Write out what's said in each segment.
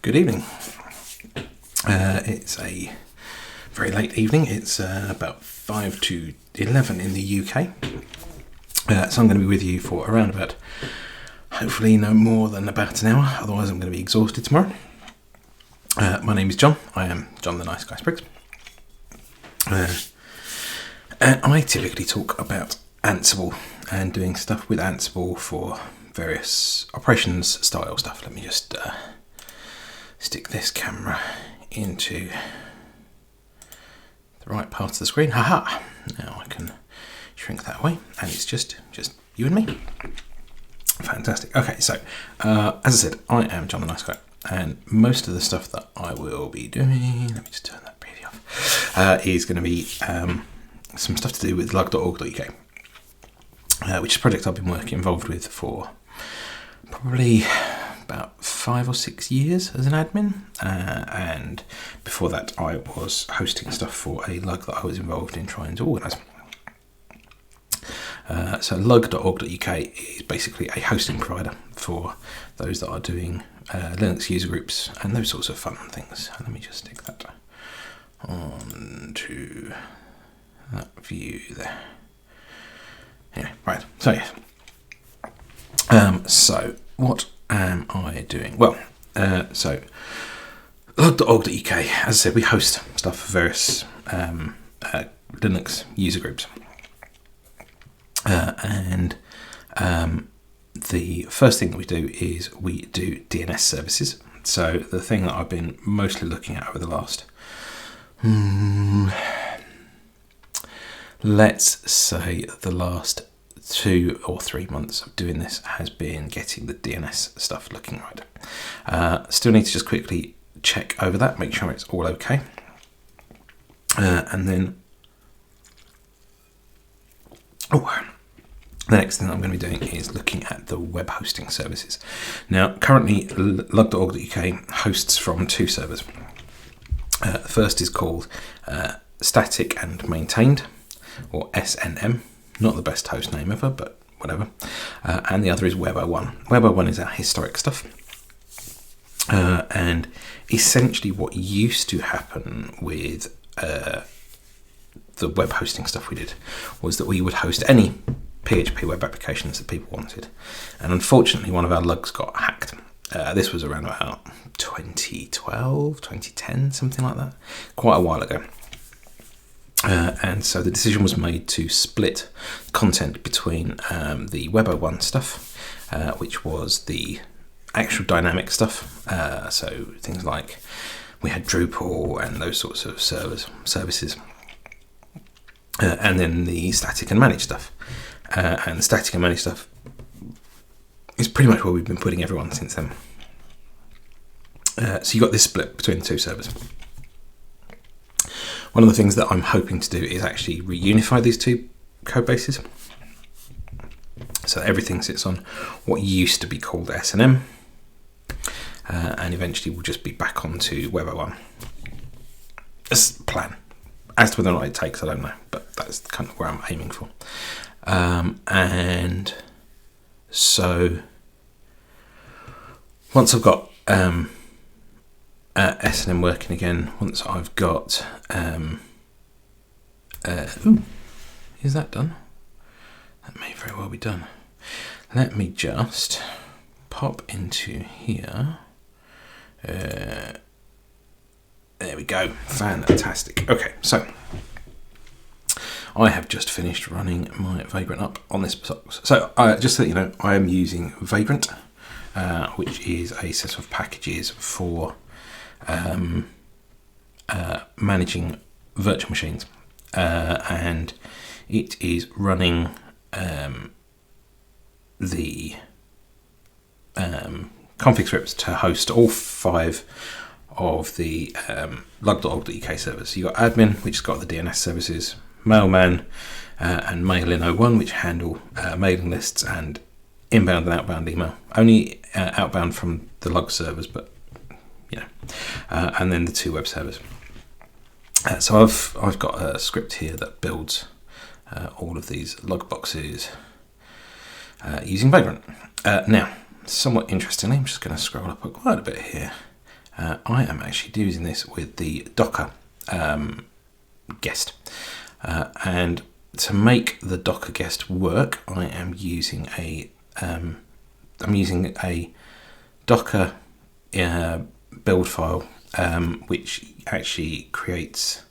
Good evening. It's a very late evening. It's about 5 to 11 in the UK. So I'm going to be with you for around about, hopefully no more than about an hour. Otherwise I'm going to be exhausted tomorrow. My name is John. I am John the Nice Guy Spriggs. And I typically talk about Ansible and doing stuff with Ansible for various operations style stuff. Let me just stick this camera into the right part of the screen. Haha! Now I can shrink that away, and it's just you and me. Fantastic. Okay, so as I said, I am John the Nice Guy, and most of the stuff that I will be doing, let me just turn that preview off, is going to be some stuff to do with lug.org.uk, which is a project I've been involved with for probably about 5 or 6 years as an admin, and before that I was hosting stuff for a lug that I was involved in trying to organise. So lug.org.uk is basically a hosting provider for those that are doing Linux user groups and those sorts of fun things. Let me just stick that onto that view there. Anyway, right, so yes. So what am I doing? Well, so log.org.uk, as I said, we host stuff for various Linux user groups. And the first thing that we do is we do DNS services. So the thing that I've been mostly looking at over the last, let's say the last 2 or 3 months of doing this has been getting the DNS stuff looking right. Still need to just quickly check over that, make sure it's all okay. And then the next thing that I'm going to be doing is looking at the web hosting services. Now, currently, lug.org.uk hosts from 2 servers. The first is called Static and Maintained, or SNM. Not the best host name ever, but whatever. And the other is Web01. Web01 is our historic stuff. And essentially what used to happen with the web hosting stuff we did was that we would host any PHP web applications that people wanted. And unfortunately, one of our lugs got hacked. This was around about 2012, 2010, something like that. Quite a while ago. And so the decision was made to split content between the Web01 stuff, which was the actual dynamic stuff. So things like we had Drupal and those sorts of services. And then the static and managed stuff. And the static and managed stuff is pretty much where we've been putting everyone since then. So you got this split between the 2 servers. One of the things that I'm hoping to do is actually reunify these 2 code bases. So everything sits on what used to be called SNM, and eventually we'll just be back onto Web01. That's the plan. As to whether or not it takes, I don't know, but that's kind of where I'm aiming for. And so once I've got SNM working again, once I've got is that done? That may very well be done. Let me just pop into here. There we go. Fantastic. Okay, so I have just finished running my Vagrant up on this box. So just so that you know, I am using Vagrant, which is a set of packages for managing virtual machines, and it is running the config scripts to host all 5 of the lug.org.uk servers. So you've got admin, which has got the DNS services, mailman, and mailin01, which handle mailing lists and inbound and outbound email. Only outbound from the lug servers, but and then the 2 web servers. So I've got a script here that builds all of these log boxes using Vagrant. Now, somewhat interestingly, I'm just going to scroll up quite a bit here. I am actually using this with the Docker guest, and to make the Docker guest work, I am using a Docker build file, which actually creates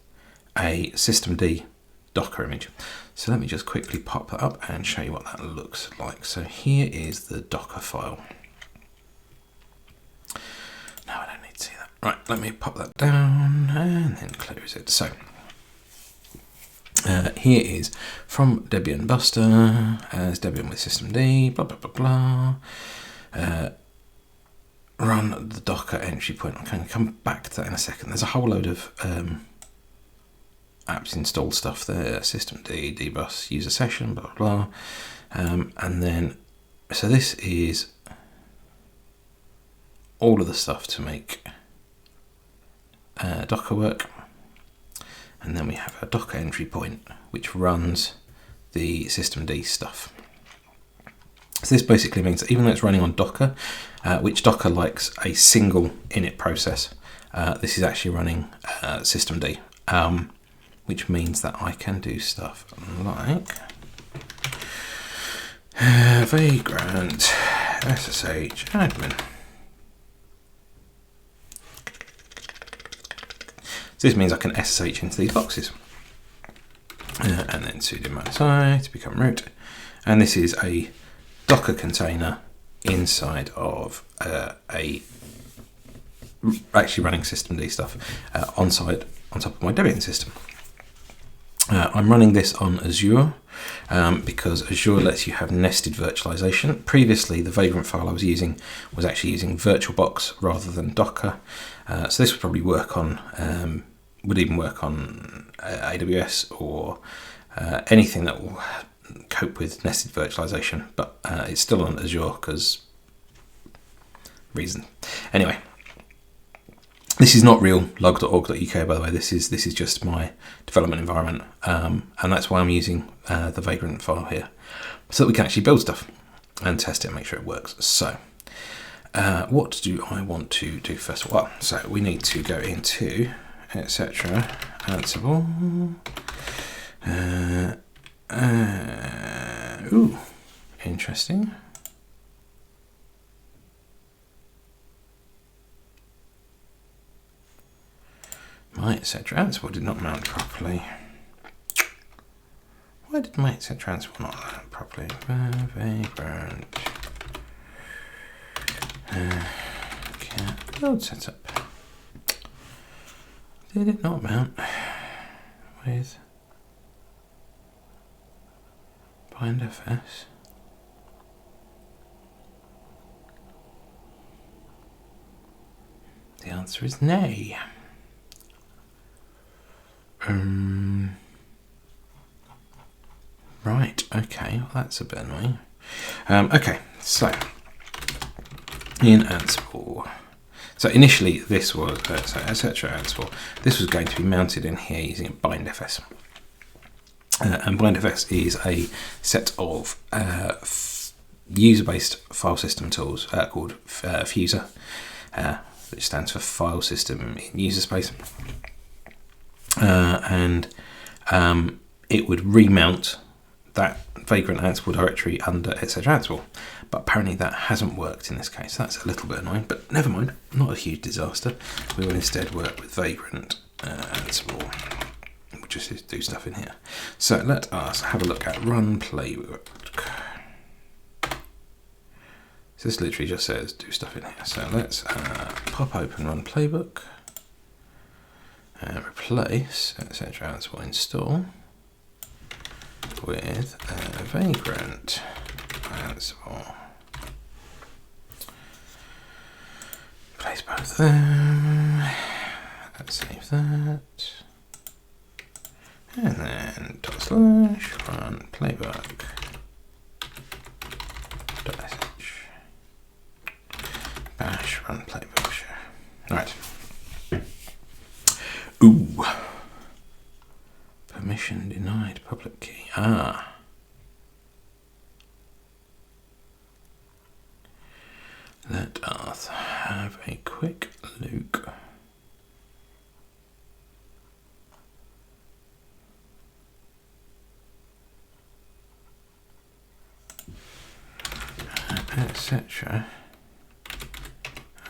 a systemd Docker image. So let me just quickly pop that up and show you what that looks like. So here is the Docker file. No, I don't need to see that. Right, let me pop that down and then close it. So here is from Debian Buster as Debian with systemd, blah, blah, blah, blah. Run the Docker entry point. I'm going to come back to that in a second. There's a whole load of apps install stuff there, systemd, dbus, user session, blah, blah, blah. And then, so this is all of the stuff to make Docker work. And then we have a Docker entry point, which runs the systemd stuff. So this basically means that even though it's running on Docker, which Docker likes a single init process, this is actually running systemd, which means that I can do stuff like vagrant ssh admin. So this means I can SSH into these boxes. And then sudo -i to become root. And this is a Docker container inside of actually running systemd stuff on top of my Debian system. I'm running this on Azure because Azure lets you have nested virtualization. Previously, the Vagrant file I was using was actually using VirtualBox rather than Docker. So this would probably work on, would even work on AWS or anything that will cope with nested virtualization, but it's still on Azure because reason. Anyway, this is not real log.org.uk, by the way. This is just my development environment, and that's why I'm using the Vagrant file here, so that we can actually build stuff and test it and make sure it works. So, what do I want to do first of all? So we need to go into etc. Ansible. Ooh, interesting. My etc. Ansible did not mount properly. Why did my etc. Ansible not mount properly? Vagrant. Build setup. Did it not mount with bindfs? The answer is nay. Right, okay, well, that's a bit annoying. Okay, so in Ansible. So initially this was, so etc. Ansible, this was going to be mounted in here using bindfs. And bindfs is a set of user-based file system tools called Fuser, which stands for File System in User Space. And it would remount that Vagrant Ansible directory under etc. Ansible, but apparently that hasn't worked in this case. That's a little bit annoying, but never mind, not a huge disaster. We will instead work with Vagrant Ansible. We'll just do stuff in here. So let us have a look at run playbook. So this literally just says do stuff in here. So let's pop open run playbook. Replace etc. Ansible install with Vagrant Ansible. Replace both of them. Let's save that. And then /run playbook .sh bash run playbook. Right. Ooh. Permission denied, public key. Ah. Let us have a quick look. etc.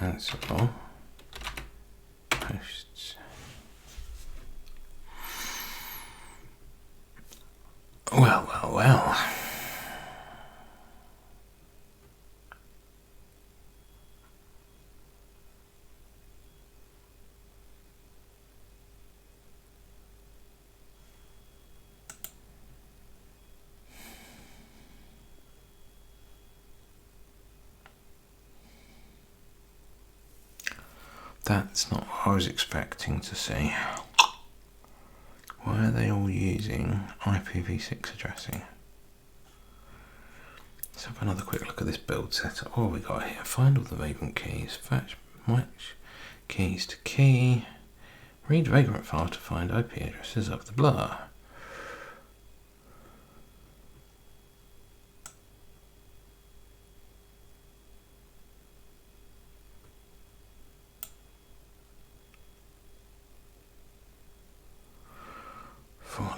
Ansible hosts. Well. That's not what I was expecting to see. Why are they all using IPv6 addressing? Let's have another quick look at this build setup. What have we got here? Find all the vagrant keys. Fetch match keys to key. Read vagrant file to find IP addresses of the blur.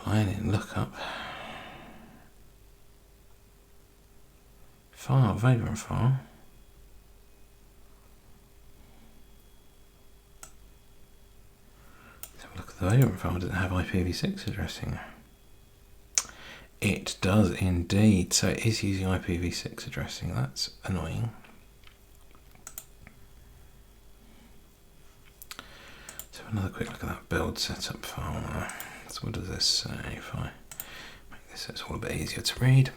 Line in lookup. File, vagrant file. Let's have a look at the vagrant file. Does it have IPv6 addressing? It does indeed. So it is using IPv6 addressing. That's annoying. Let's have another quick look at that build setup file. So what does this say? If I make this so it's all a bit easier to read.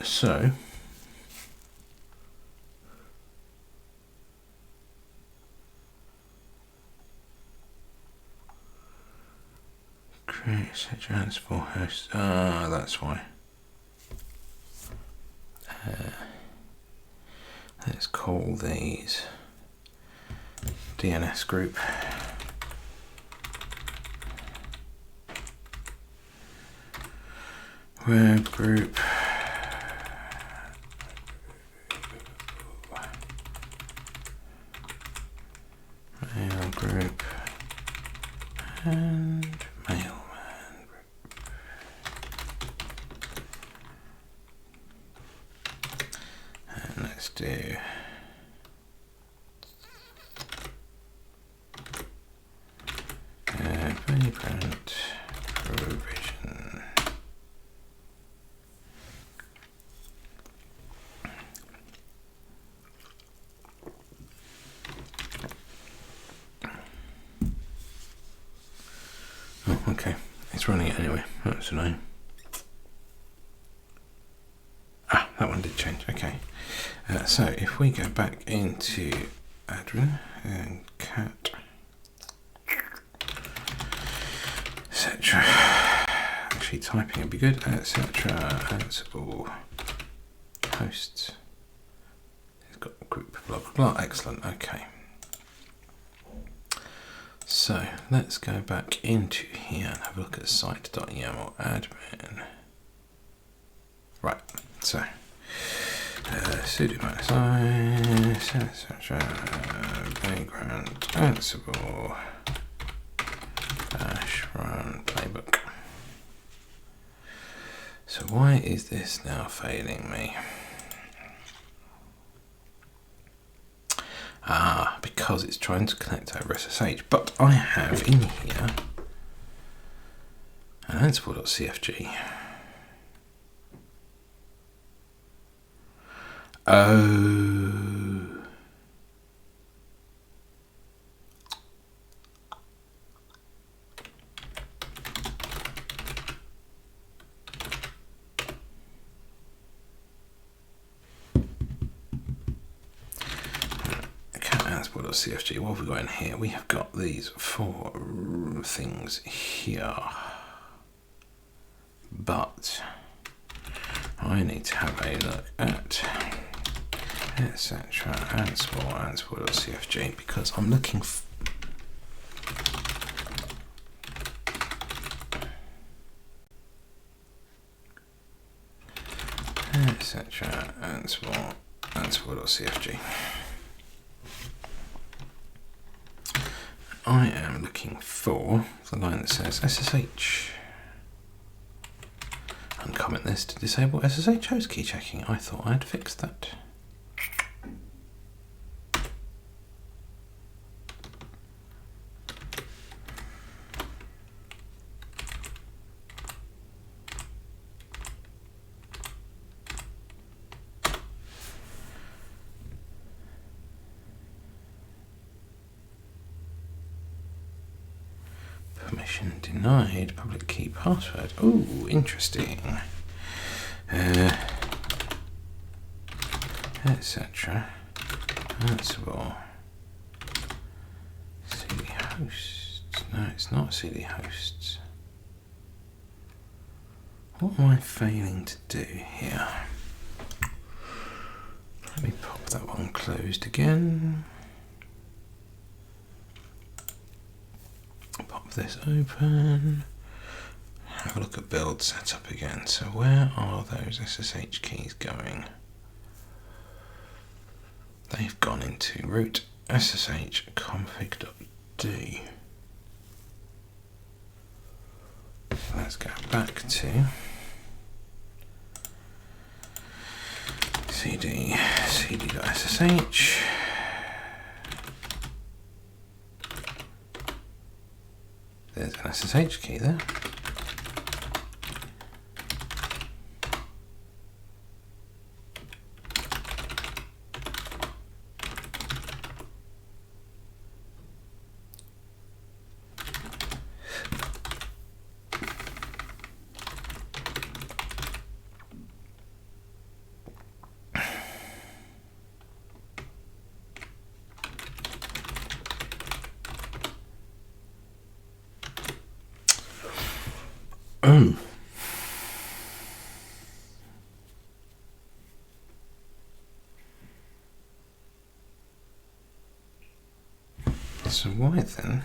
So create such Ansible host. That's why. Let's call these DNS group. Web group. Mail group. And mailman group. And let's do vagrant provision. Oh, okay. It's running it anyway. That's annoying. That one did change. Okay. So if we go back into admin and cat etc. Actually, typing would be good. Etc. Ansible hosts. It's got group blah blah blah. Excellent. Okay. So let's go back into here and have a look at site.yaml admin. Right. So sudo -i etc. vagrant Ansible run playbook. So why is this now failing me? Because it's trying to connect over SSH, but I have in here an Ansible.cfg. Oh. Ansible.cfg. What have we got in here? We have got these 4 things here, but I need to have a look at etc. Ansible.cfg because I'm looking for etc. Ansible.cfg. I am looking for the line that says SSH. comment this to disable SSH host key checking. I thought I'd fixed that. Permission denied, public key password. Oh, interesting. Etc. Ansible. CD hosts. No, it's not CD hosts. What am I failing to do here? Let me pop that one closed again. Pop this open. Have a look at build setup again. So where are those SSH keys going? They've gone into root ssh config.d. So let's go back to cd.ssh. There's an SSH key there. Oh. So why then?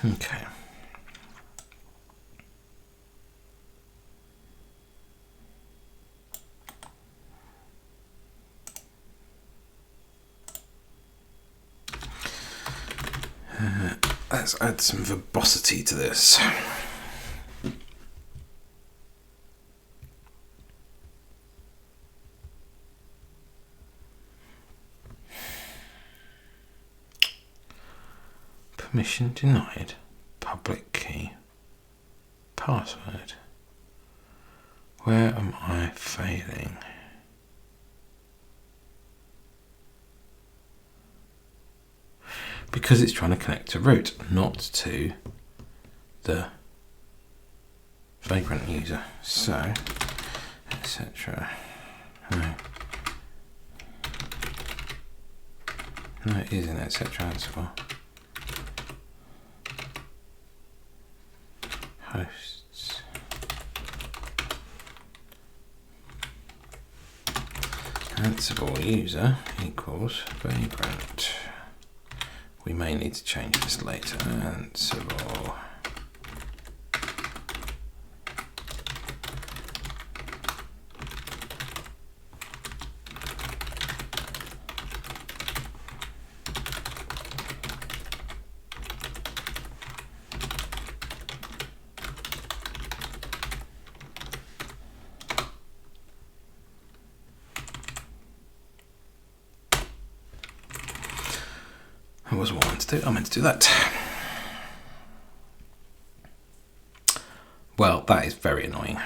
Okay. Let's add some verbosity to this. Permission denied. Public key. Password. Where am I failing? Because it's trying to connect to root, not to the Vagrant user. So, etc. No, it isn't etc. Ansible. Hosts. Ansible user equals Vagrant. We may need to change this later. Ansible. That wasn't what I meant to do. I meant to do that. Well, that is very annoying.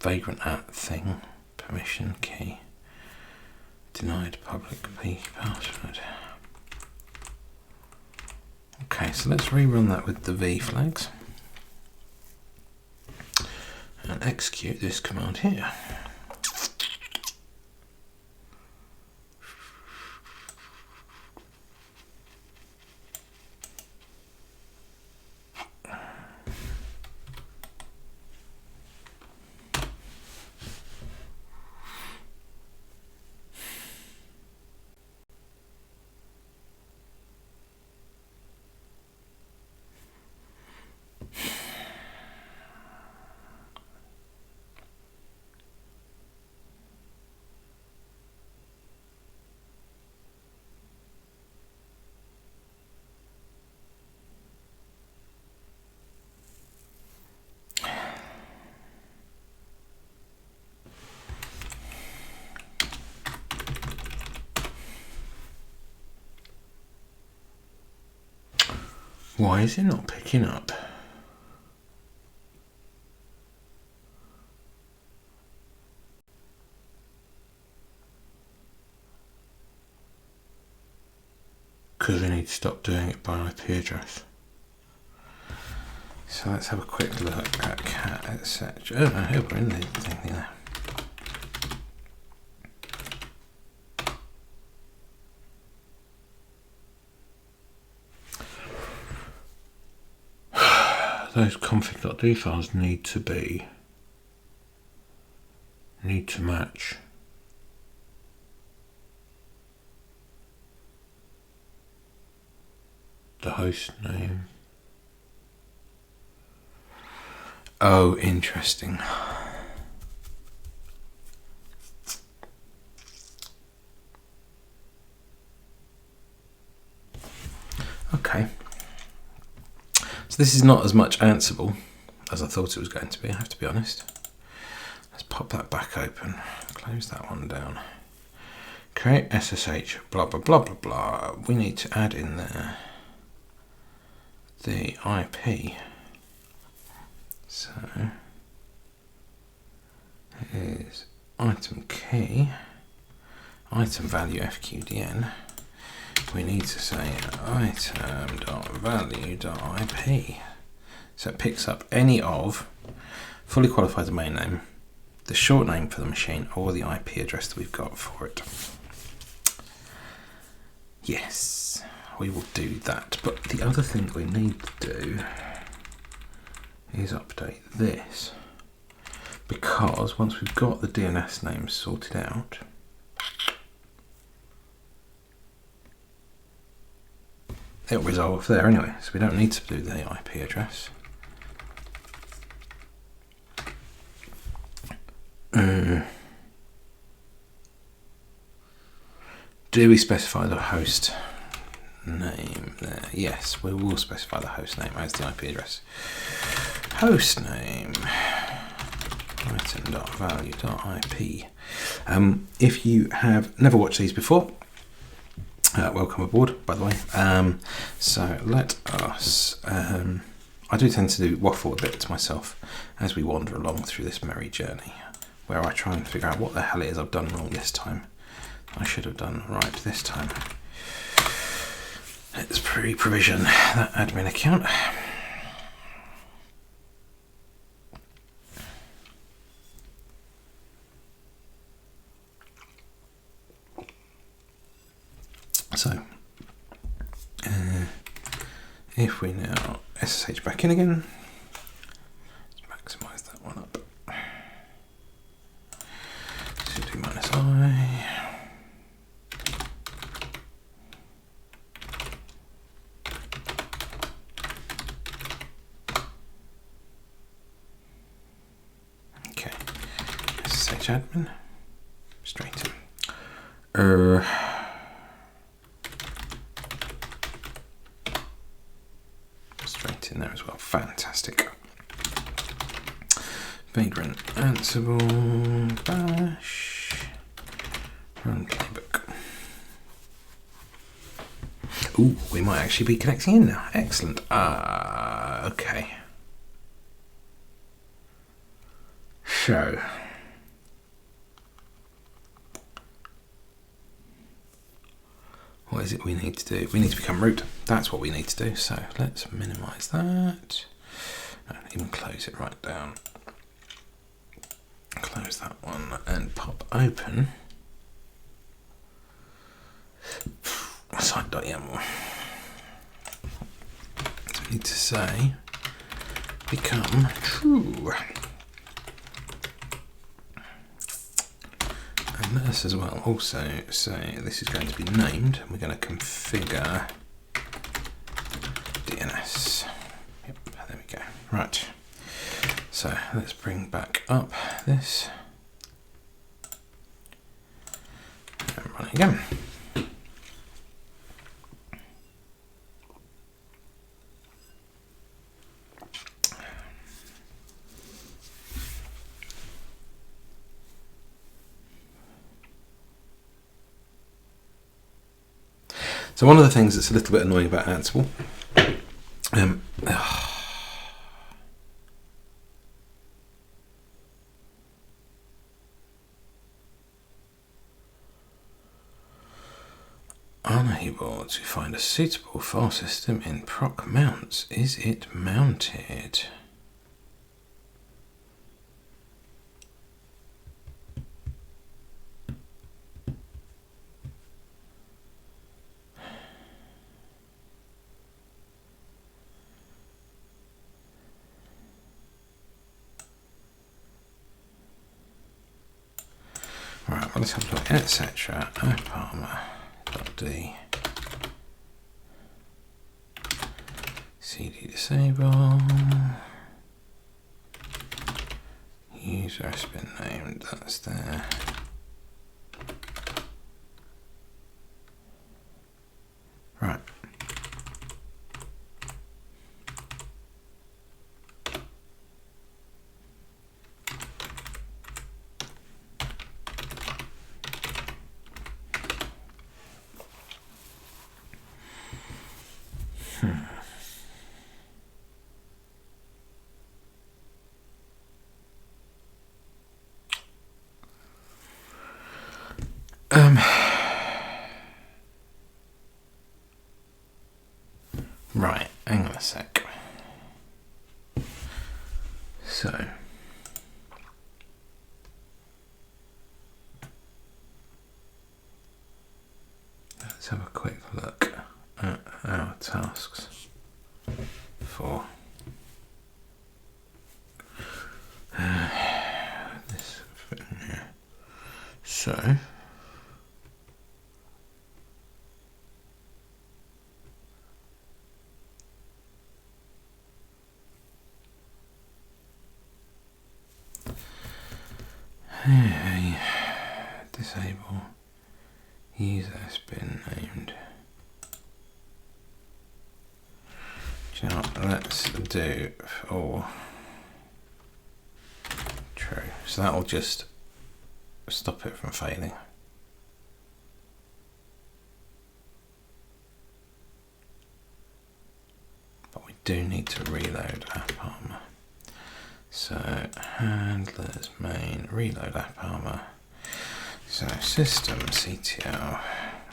Vagrant at thing. Permission key. Denied public key password. Okay, so let's rerun that with the V flags and execute this command here. Why is it not picking up? Because we need to stop doing it by IP address. So let's have a quick look at cat, etc. Oh, I hope we're in the thing there. Those config.d files need to match the host name. Oh, interesting. Okay. So this is not as much Ansible as I thought it was going to be, I have to be honest. Let's pop that back open, close that one down. Create SSH, blah, blah, blah, blah, blah. We need to add in there the IP. So, here's item key, item value FQDN. We need to say item.value.ip. So it picks up any of fully qualified domain name, the short name for the machine, or the IP address that we've got for it. Yes, we will do that. But the other thing we need to do is update this, because once we've got the DNS names sorted out, it'll resolve there anyway, so we don't need to do the IP address. Do we specify the host name there? Yes, we will specify the host name as the IP address. Host name item.value.ip. If you have never watched these before, welcome aboard, by the way. So let us, I do tend to waffle a bit to myself as we wander along through this merry journey, where I try and figure out what the hell it is I've done wrong this time. I should have done right this time. Let's pre-provision that admin account. So, if we now SSH back in again, let's maximize that one up. Sudo -i. Okay, SSH admin, straight in. Straight in there as well. Fantastic. Vagrant Ansible bash run playbook. Ooh, we might actually be connecting in now. Excellent. Okay. So what is it we need to do? We need to become root. That's what we need to do. So let's minimize that. And even close it right down. Close that one and pop open site.yaml. So we need to say become true. And this as well, also say this is going to be named. We're going to configure DNS. Yep, there we go. Right. So let's bring back up this and run it again. So one of the things that's a little bit annoying about Ansible unable to find a suitable file system in proc mounts. Is it mounted? Right, well, let's have a look, etc. Apartment.d cd disable user has been named, that's there. Right. Right, hang on a sec. So, let's have a quick look at our tasks for this thing here. So, hey, disable user has been named. Do you know what? Let's do for true. So that will just stop it from failing. But we do need to reload AppArmor. So handlers main reload AppArmor. So system CTL.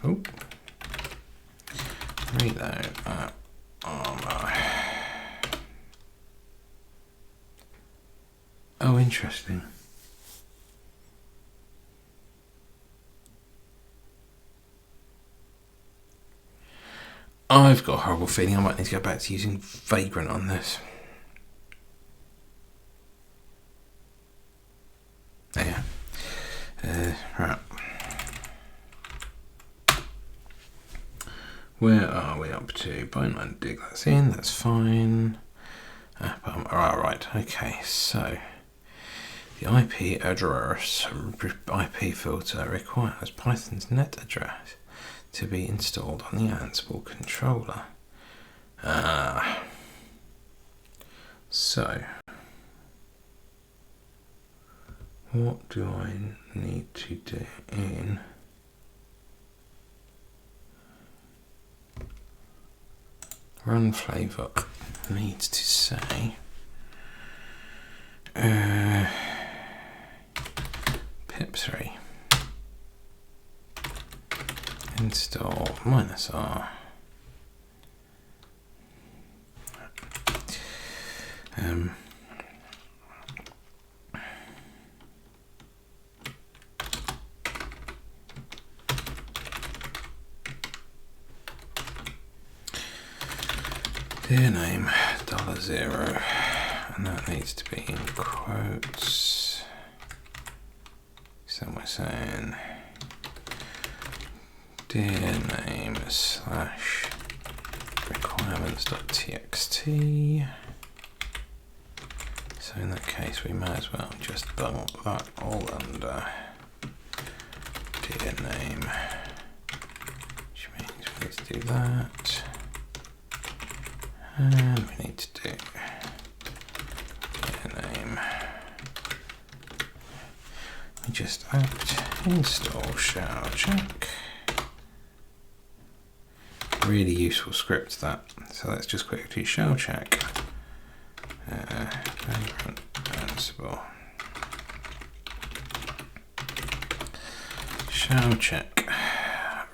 Oop. Reload AppArmor. Oh, interesting. I've got a horrible feeling I might need to go back to using Vagrant on this. Yeah. Right. Where are we up to? Bind dig, that's in, that's fine. Right, okay, so the IP address IP filter requires Python's net address to be installed on the Ansible controller. So what do I need to do in run playbook? Needs to say pip3 install -r dear name $0, and that needs to be in quotes. So we're saying dear name / requirements.txt. So in that case we may as well just dump that all under dear name, which means we need to do that. And we need to do their name. We just apt install shell check. Really useful script that. So let's just quickly do shell check. Vagrant Ansible. Shell check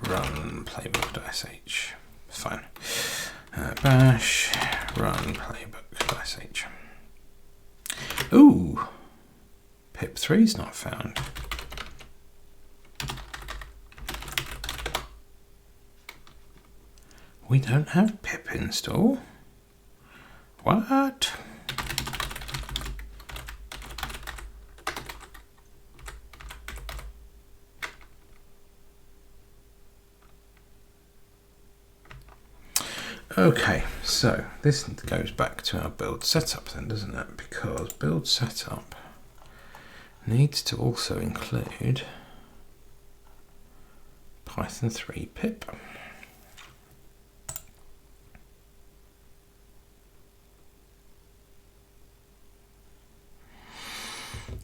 run playbook.sh. Fine. Bash run playbook.sh. Ooh, pip3 is not found. We don't have pip install. What? Okay, so this goes back to our build setup then, doesn't it? Because build setup needs to also include Python 3 pip.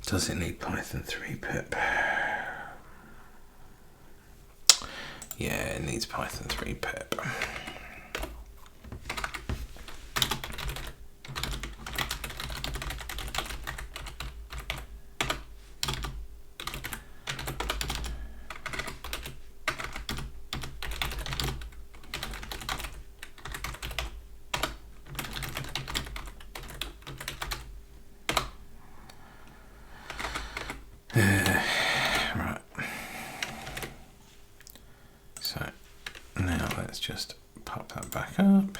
Does it need Python 3 pip? Yeah, it needs Python 3 pip. Right. So now let's just pop that back up.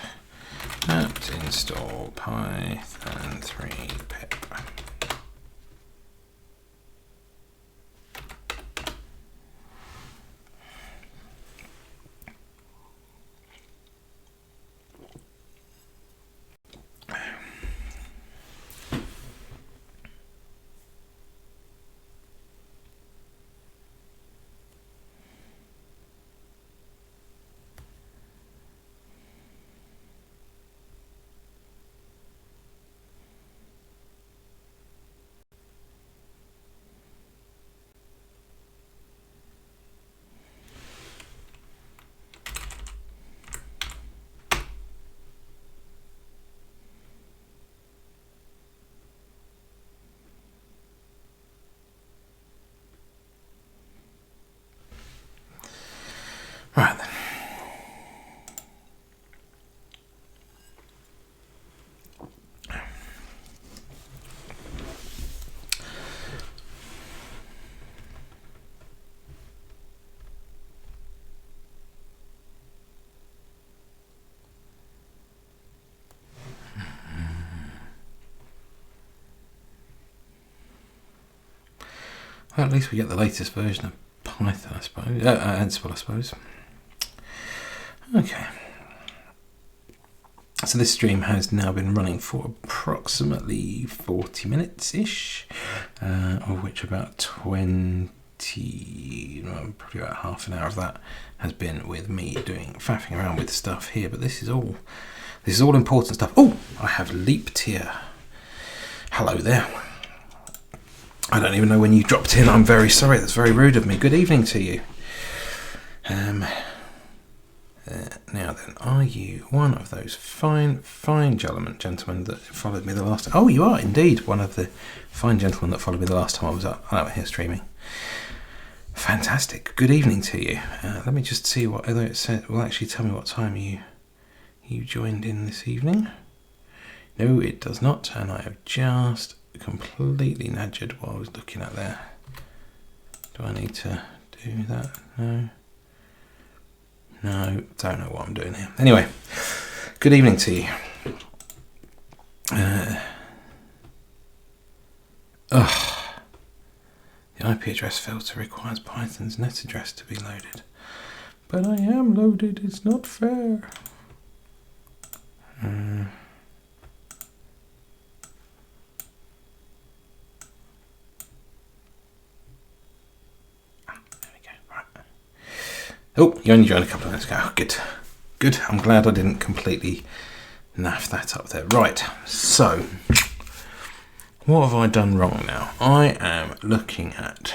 Apt install Python 3 pip. Right then. Well, at least we get the latest version of Python, I suppose. Ansible, I suppose. Okay. So this stream has now been running for approximately 40 minutes-ish, of which about 20, probably about half an hour of that has been with me faffing around with stuff here. But this is all important stuff. Oh, I have leaped here. Hello there. I don't even know when you dropped in. I'm very sorry. That's very rude of me. Good evening to you. Now then, are you one of those fine gentlemen that followed me the last time? Oh, you are indeed one of the fine gentlemen that followed me the last time I was out here streaming. Fantastic. Good evening to you. Let me just see whether it will actually tell me what time you joined in this evening. No, it does not, and I have just completely nadgered what I was looking at there. Do I need to do that? No, don't know what I'm doing here. Anyway, good evening to you. The IP address filter requires Python's net address to be loaded. But I am loaded, it's not fair. Oh, you only joined a couple of minutes ago. Good. I'm glad I didn't completely naff that up there. Right, so what have I done wrong now? I am looking at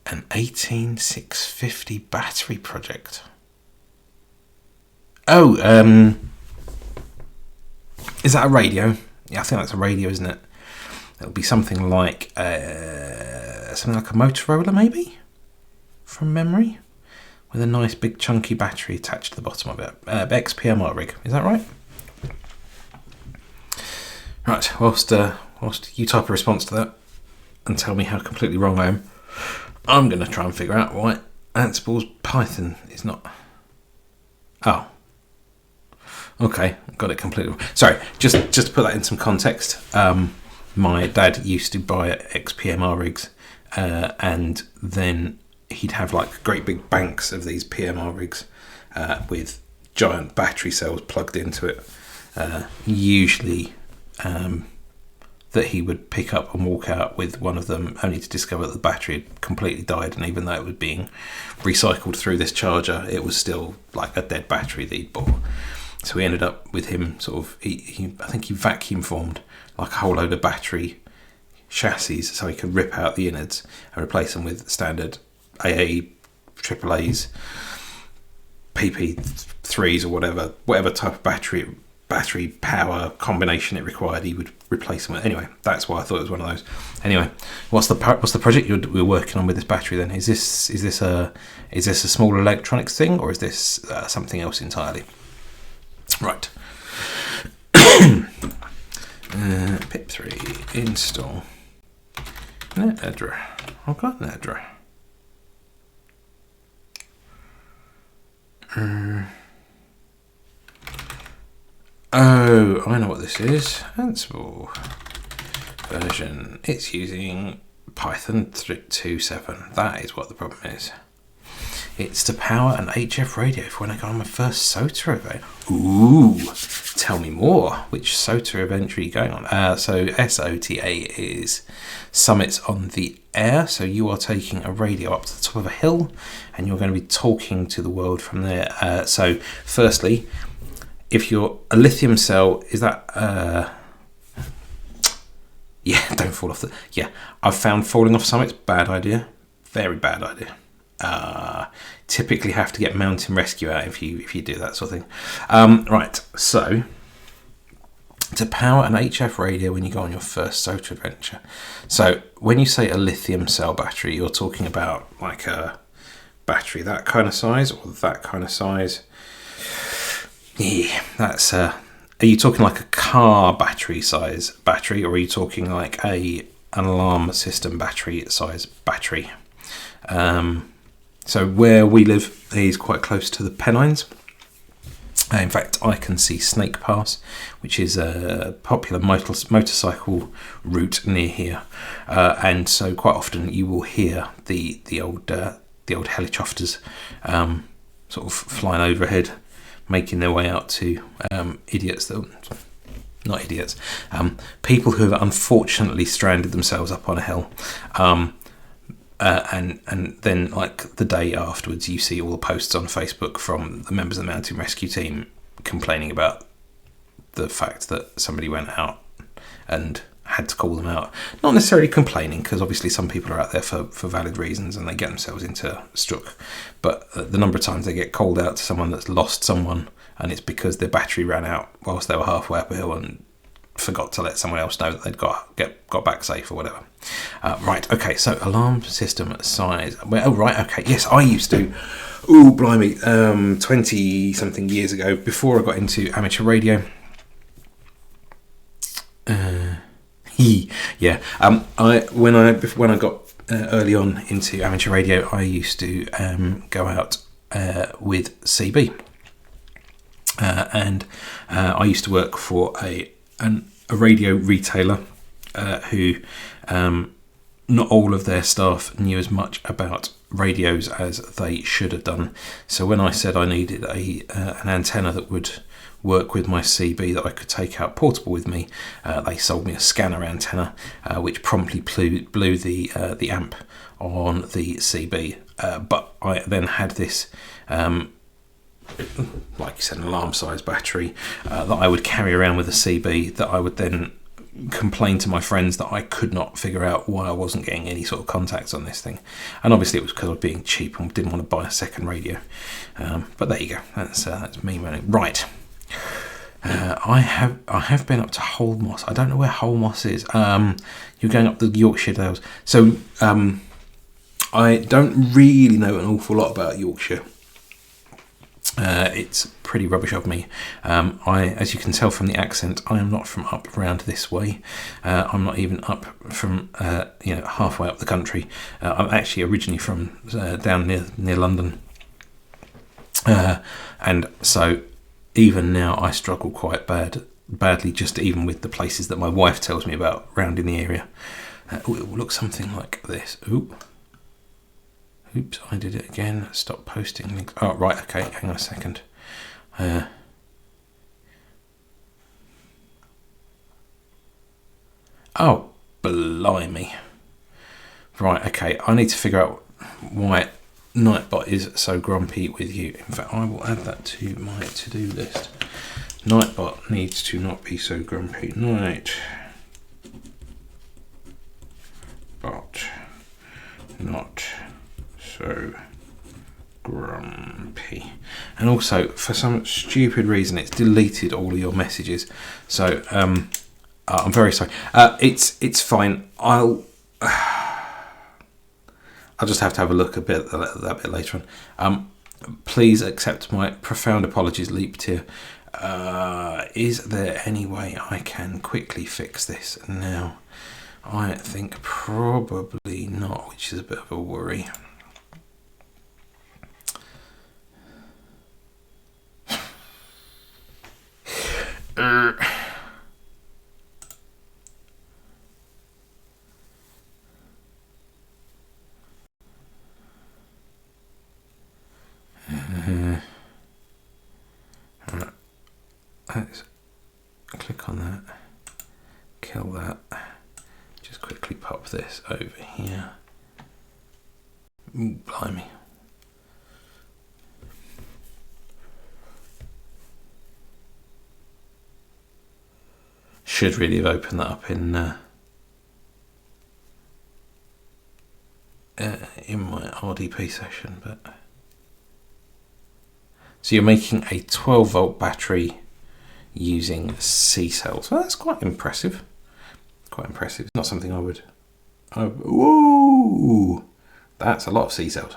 an 18650 battery project. Oh, is that a radio? Yeah, I think that's a radio, isn't it? It'll be something like a Motorola, maybe, from memory, with a nice big chunky battery attached to the bottom of it. XPMR rig, is that right? Right, whilst you type a response to that and tell me how completely wrong I am, I'm going to try and figure out why Ansible's Python is not... Oh. Okay, got it completely wrong. Sorry, just to put that in some context, my dad used to buy XPMR rigs, and then he'd have like great big banks of these PMR rigs with giant battery cells plugged into it, usually that he would pick up and walk out with one of them, only to discover that the battery had completely died, and even though it was being recycled through this charger, it was still like a dead battery that he'd bought. So we ended up with him I think he vacuum formed like a whole load of battery chassis so he could rip out the innards and replace them with standard AA, AAAs, PP3s or whatever type of battery power combination it required. He would replace them with. Anyway, that's why I thought it was one of those. Anyway, what's the project we're working on with this battery then? Is this a small electronics thing, or is this something else entirely? Right. pip3 install NetEdra. I've got NetEdra. Oh, I know what this is. Ansible version. It's using Python 3.2.7. That is what the problem is. It's to power an HF radio for when I go on my first SOTA event. Ooh, tell me more. Which SOTA event are you going on? So SOTA is Summits on the Air. So you are taking a radio up to the top of a hill and you're going to be talking to the world from there. So firstly, if you're a lithium cell, is that... yeah, don't fall off the... Yeah, I've found falling off summits, bad idea. Very bad idea. Typically have to get mountain rescue out if you do that sort of thing. Right, so to power an HF radio when you go on your first SOTA adventure. So when you say a lithium cell battery, you're talking about like a battery that kind of size or that kind of size. Yeah, that's are you talking like a car battery size battery, or are you talking like an alarm system battery size battery? So where we live is quite close to the Pennines. In fact, I can see Snake Pass, which is a popular motorcycle route near here, and so quite often you will hear the old helicopters sort of flying overhead, making their way out to people who have unfortunately stranded themselves up on a hill. And then, like the day afterwards, you see all the posts on Facebook from the members of the mountain rescue team complaining about the fact that somebody went out and had to call them out. Not necessarily complaining, because obviously some people are out there for valid reasons and they get themselves into struck. But the number of times they get called out to someone that's lost someone, and it's because their battery ran out whilst they were halfway up a hill and forgot to let someone else know that they'd got back safe or whatever. Right, okay, so alarm system size. Well, oh, right, okay, yes, I used to. Ooh, blimey, 20-something years ago, before I got into amateur radio. Yeah, when I got early on into amateur radio, I used to go out with CB, and I used to work for a radio retailer who not all of their staff knew as much about radios as they should have done. So when I said I needed an antenna that would work with my CB that I could take out portable with me, they sold me a scanner antenna, which promptly blew the amp on the CB. But I then had this, like you said, an alarm size battery that I would carry around with a CB that I would then complain to my friends that I could not figure out why I wasn't getting any sort of contacts on this thing. And obviously it was because I was being cheap and didn't want to buy a second radio. But there you go. That's me, man. Right. I have been up to Holmoss. I don't know where Holmoss is. You're going up the Yorkshire Dales. So I don't really know an awful lot about Yorkshire. It's pretty rubbish of me. As you can tell from the accent, I am not from up around this way. I'm not even up from halfway up the country. I'm actually originally from down near London, and so even now I struggle quite badly, just even with the places that my wife tells me about round in the area. It will look something like this. Oops, I did it again. Stop posting links. Oh, right, okay, hang on a second. Oh, blimey. Right, okay, I need to figure out why Nightbot is so grumpy with you. In fact, I will add that to my to-do list. Nightbot needs to not be so grumpy. Nightbot not so grumpy. And also, for some stupid reason, it's deleted all of your messages. So I'm very sorry. It's fine. I'll just have to have a look at that bit later on. Please accept my profound apologies, Leaptier. Is there any way I can quickly fix this now? I think probably not, which is a bit of a worry. Let's click on that, kill that, just quickly pop this over here. Ooh, blimey. Should really have opened that up in my RDP session, but so you're making a 12-volt battery using C cells. Well, that's quite impressive. Quite impressive. It's not something I would. Whoa! That's a lot of C cells.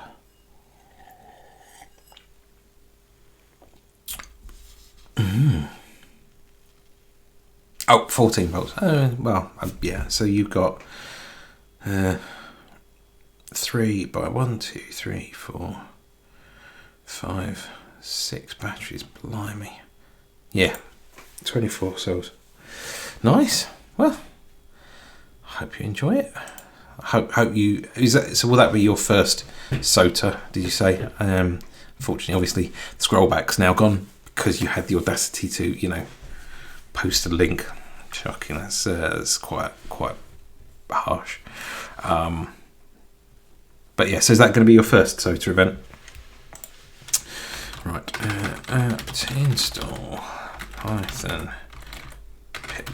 Oh, 14 volts. Yeah. So you've got 3 by 1, 2, 3, 4, 5, 6 batteries. Blimey. Yeah. 24 cells. Nice. Well, I hope you enjoy it. Hope you. So will that be your first SOTA? Did you say? Unfortunately, obviously, the scroll back's now gone because you had the audacity to, post a link. Shocking. That's quite harsh. But yeah. So is that going to be your first SOTA event? Right. App to install Python pip.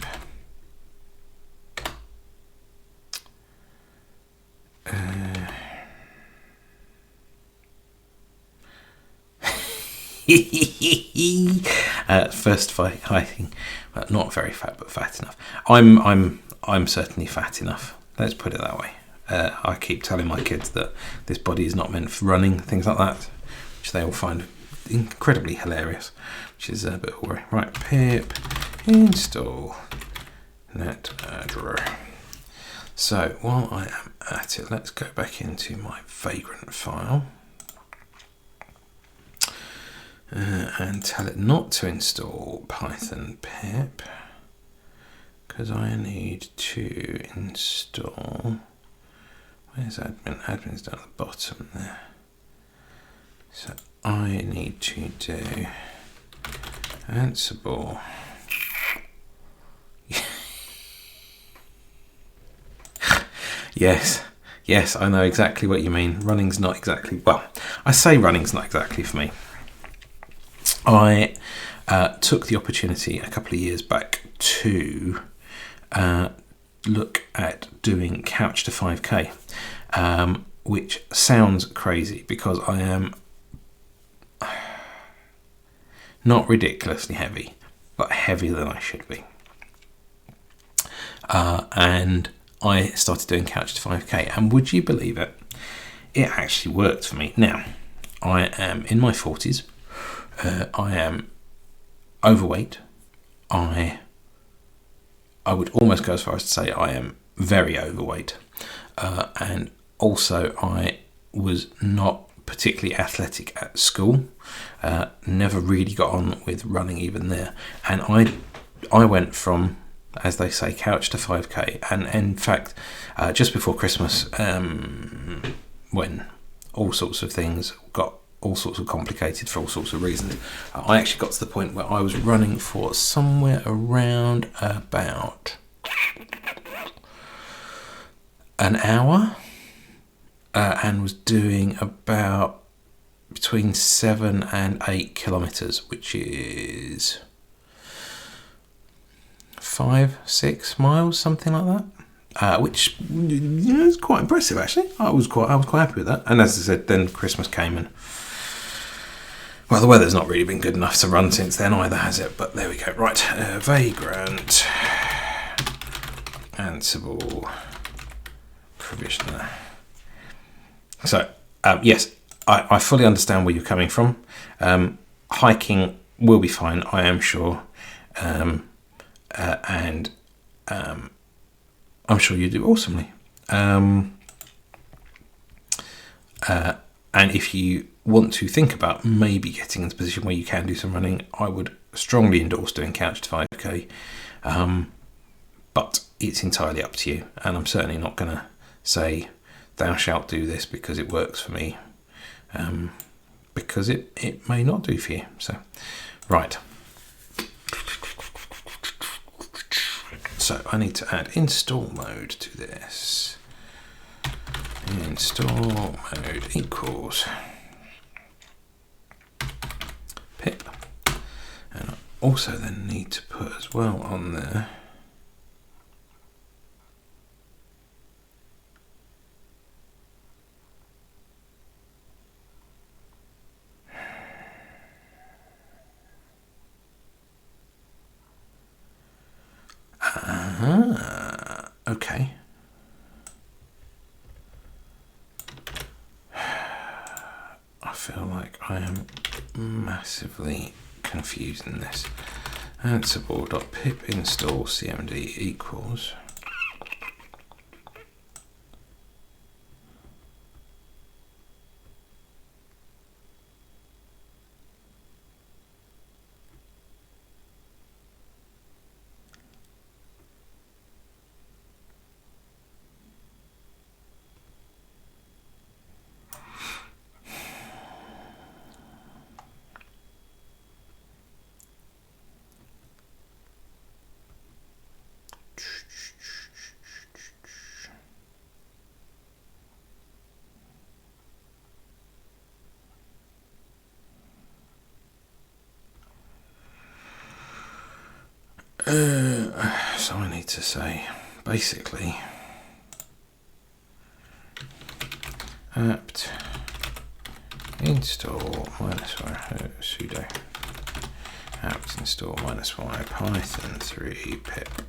First fighting, well, not very fat, but fat enough. I'm certainly fat enough. Let's put it that way. I keep telling my kids that this body is not meant for running, things like that, which they all find incredibly hilarious, which is a bit of a worry. Right, pip install netadder. So while I am at it, let's go back into my Vagrant file and tell it not to install Python pip because I need to install. Where's admin? Admin's down at the bottom there. So I need to do Ansible. Yes, I know exactly what you mean. Running's not exactly, well, I say running's not exactly for me. I took the opportunity a couple of years back to look at doing Couch to 5K, which sounds crazy because I am not ridiculously heavy, but heavier than I should be. And I started doing Couch to 5K, and would you believe it? It actually worked for me. Now, I am in my 40s. I am overweight. I would almost go as far as to say I am very overweight. And also I was not particularly athletic at school. Never really got on with running even there. And I went from, as they say, couch to 5K. And in fact, just before Christmas, when all sorts of things got all sorts of complicated for all sorts of reasons, I actually got to the point where I was running for somewhere around about an hour, and was doing about between 7 and 8 kilometres, which is 5-6 miles, something like that. Which is quite impressive, actually. I was quite happy with that. And as I said, then Christmas came, and well, the weather's not really been good enough to run since then either, has it? But there we go. Right, Vagrant, Ansible, Provisioner. So, yes, I fully understand where you're coming from. Hiking will be fine, I am sure. And I'm sure you do awesomely. And if you want to think about maybe getting into a position where you can do some running, I would strongly endorse doing Couch to 5K. But it's entirely up to you. And I'm certainly not going to say, thou shalt do this because it works for me. Because it may not do for you. So, right. So I need to add install mode to this. Install mode equals pip. And I also then need to put as well on there okay. I feel like I am massively confusing this. Ansible.pip install cmd equals so I need to say basically apt install -y sudo apt install -y python 3 pip.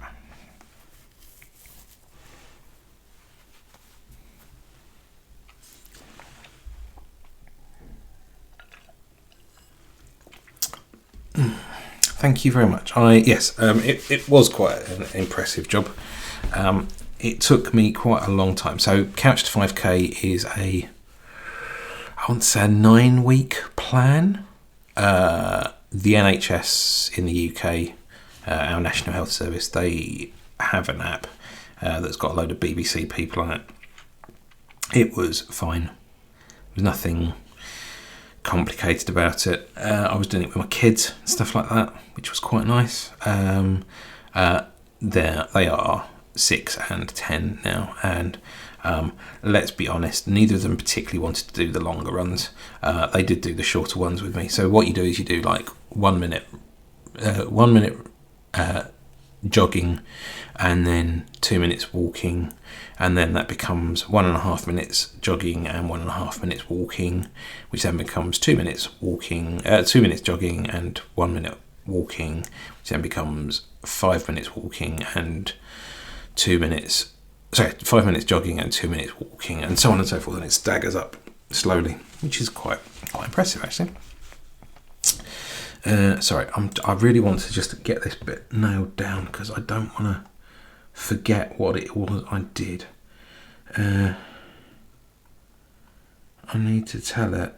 Thank you very much. It was quite an impressive job. It took me quite a long time. So Couch to 5K is I want to say a 9-week plan. The NHS in the UK, our National Health Service, they have an app that's got a load of BBC people on it. It was fine. There was nothing complicated about it. I was doing it with my kids and stuff like that, which was quite nice. They are 6 and 10 now, and let's be honest, neither of them particularly wanted to do the longer runs. They did do the shorter ones with me. So what you do is you do like 1 minute jogging, and then 2 minutes walking, and then that becomes 1.5 minutes jogging and 1.5 minutes walking, which then becomes 2 minutes walking, 2 minutes jogging and 1 minute walking, which then becomes 5 minutes walking and 2 minutes, 5 minutes jogging and 2 minutes walking, and so on and so forth, and it staggers up slowly, which is quite impressive actually. Sorry, I really want to just get this bit nailed down because I don't want to forget what it was I did. I need to tell it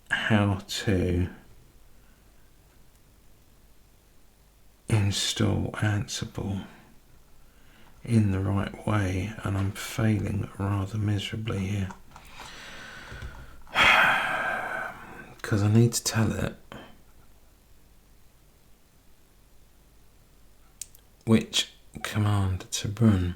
how to install Ansible in the right way, and I'm failing rather miserably here because I need to tell it which command to run.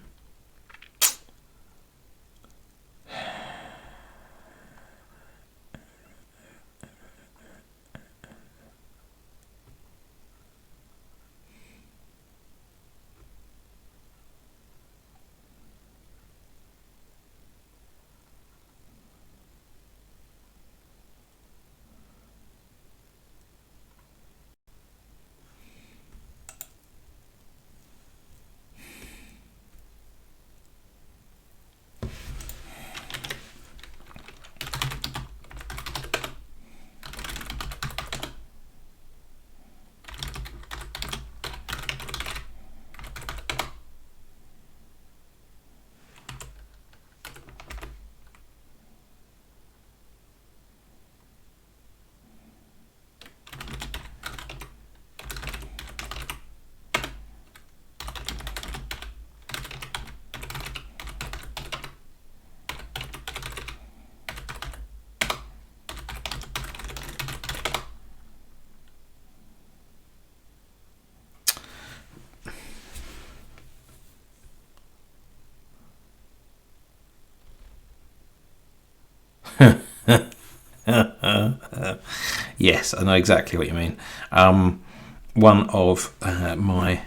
Yes, I know exactly what you mean. One of my,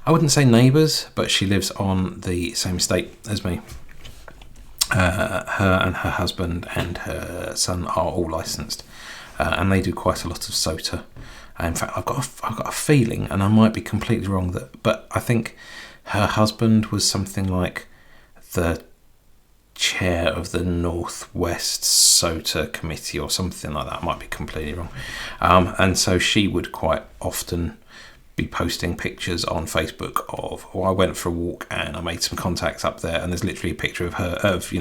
I wouldn't say neighbours, but she lives on the same estate as me. Her and her husband and her son are all licensed, and they do quite a lot of SOTA. In fact, I've got a feeling, and I might be completely wrong, but I think her husband was something like the chair of the Northwest SOTA committee or something like that. I might be completely wrong. And so she would quite often be posting pictures on Facebook of, I went for a walk and I made some contacts up there, and there's literally a picture of her, of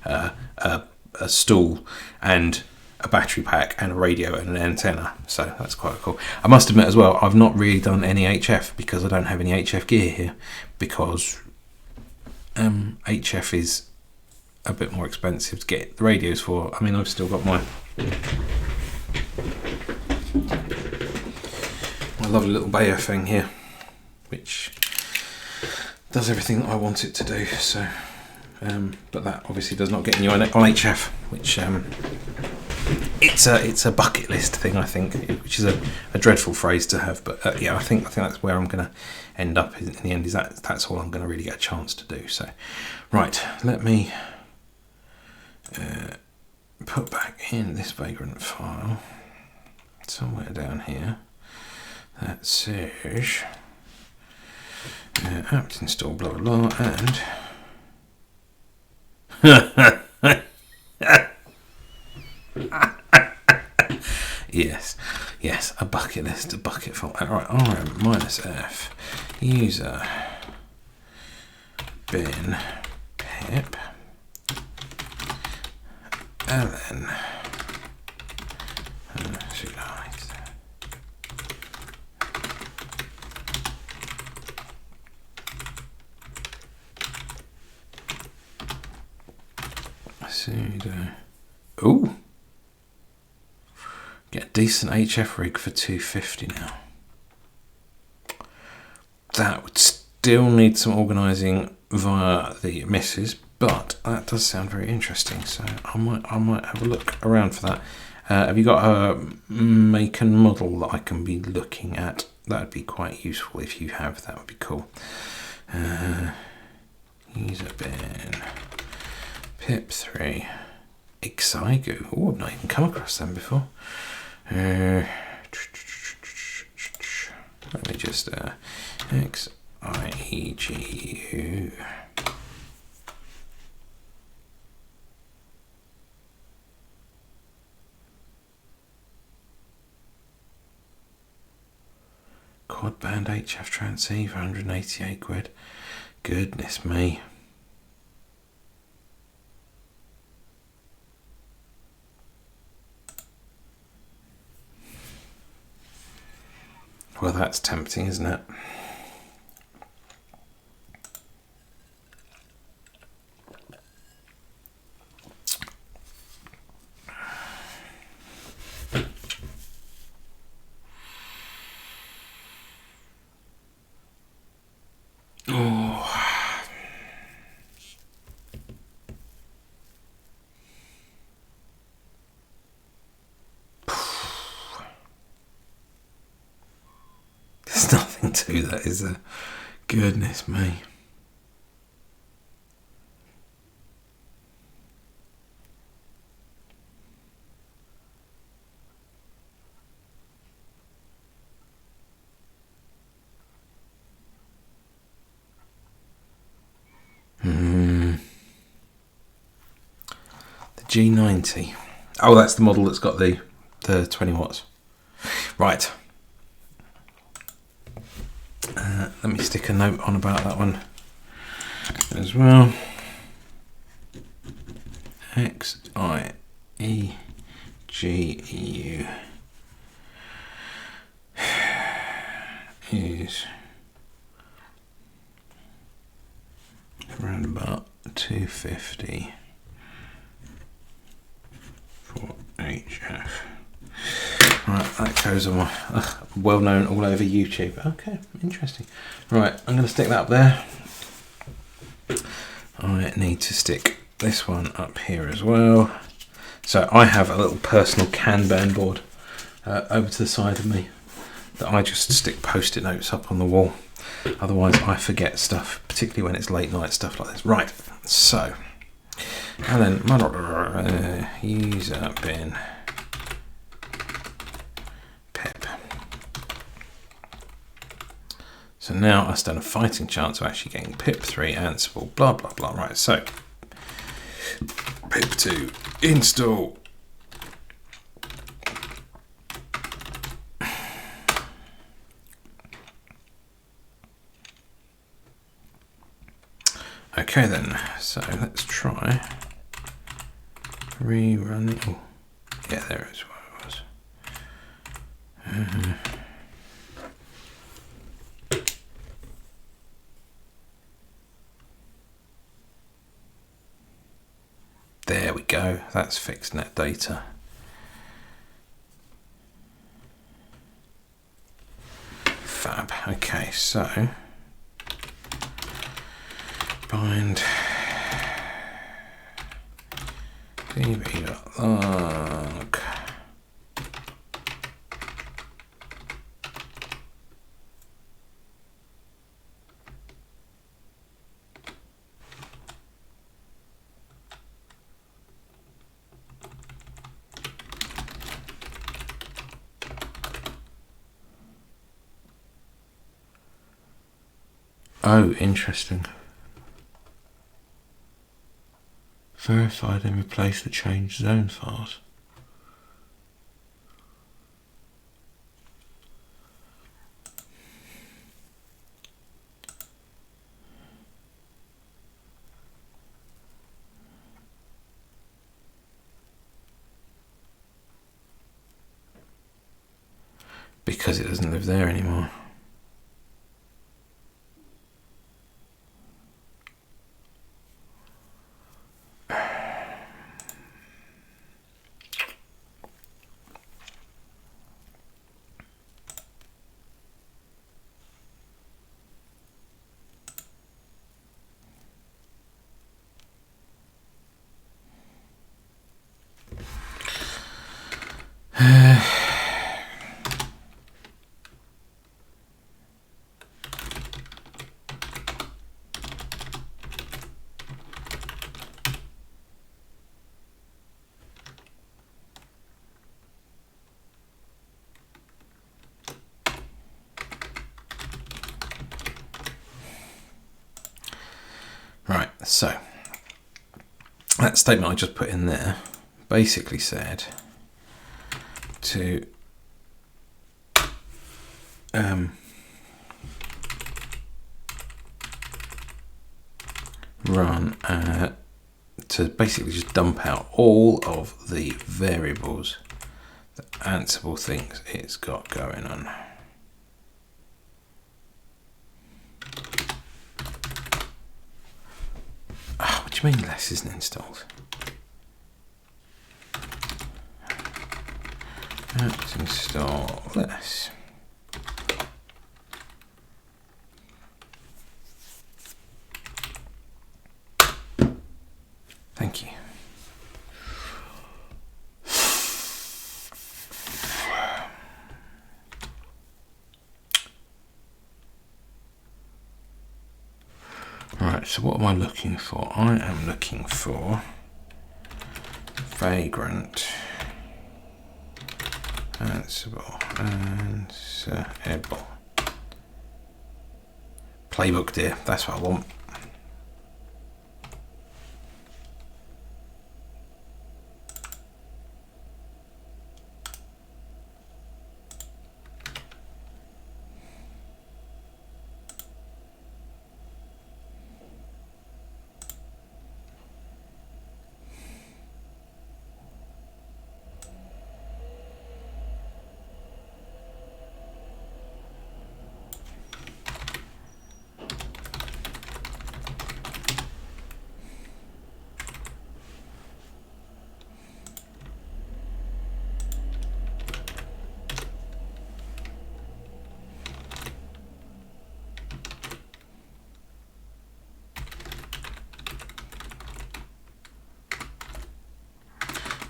a stool and a battery pack and a radio and an antenna. So that's quite cool. I must admit as well, I've not really done any HF because I don't have any HF gear here, because HF is a bit more expensive to get the radios for. I mean, I've still got my lovely little Bayer thing here, which does everything that I want it to do. So, but that obviously does not get you on HF, which it's a bucket list thing, I think, which is a dreadful phrase to have. But yeah, I think that's where I'm going to end up in the end. Is that's all I'm going to really get a chance to do. So, right, let me put back in this Vagrant file somewhere down here that says apt install blah blah blah, and yes, a bucket list, a bucket file. Alright, rm-f user bin pip ln sudo. Ooh, get a decent HF rig for $250 now. That would still need some organising via the missus, but that does sound very interesting. So I might have a look around for that. Have you got a make and model that I can be looking at? That would be quite useful if you have. That would be cool. User bin pip3 Exigo. Oh, I've not even come across them before. Let me just XIEGU. Quad band HF transceiver, 188 quid. Goodness me. Well, that's tempting, isn't it? There's nothing to that, is there? Goodness me. The G90. Oh, that's the model that's got the 20 watts. Right. Let me stick a note on about that one as well. XIEGU is around about 250 for HF. Right, that goes on my well known all over YouTube. Okay, interesting. Right, I'm going to stick that up there. I need to stick this one up here as well. So I have a little personal Kanban board over to the side of me that I just stick post-it notes up on the wall. Otherwise I forget stuff, particularly when it's late night stuff like this. Right, so, and then user bin pip. So now I stand a fighting chance of actually getting pip3 Ansible, blah blah blah. Right, so pip2 install. Okay then, so let's try rerun it. Oh, yeah, there is what it was. There we go, that's fixed net data. Fab. Okay, so bind db.log. Oh, interesting. Verified and replace the change zone files. Because it doesn't live there anymore. So that statement I just put in there basically said to run to basically just dump out all of the variables that Ansible thinks it's got going on. Oh, what do you mean less isn't installed? Let's install less. Thank you. Right, so what am I looking for? I am looking for vagrant Ansible playbook, dear. That's what I want.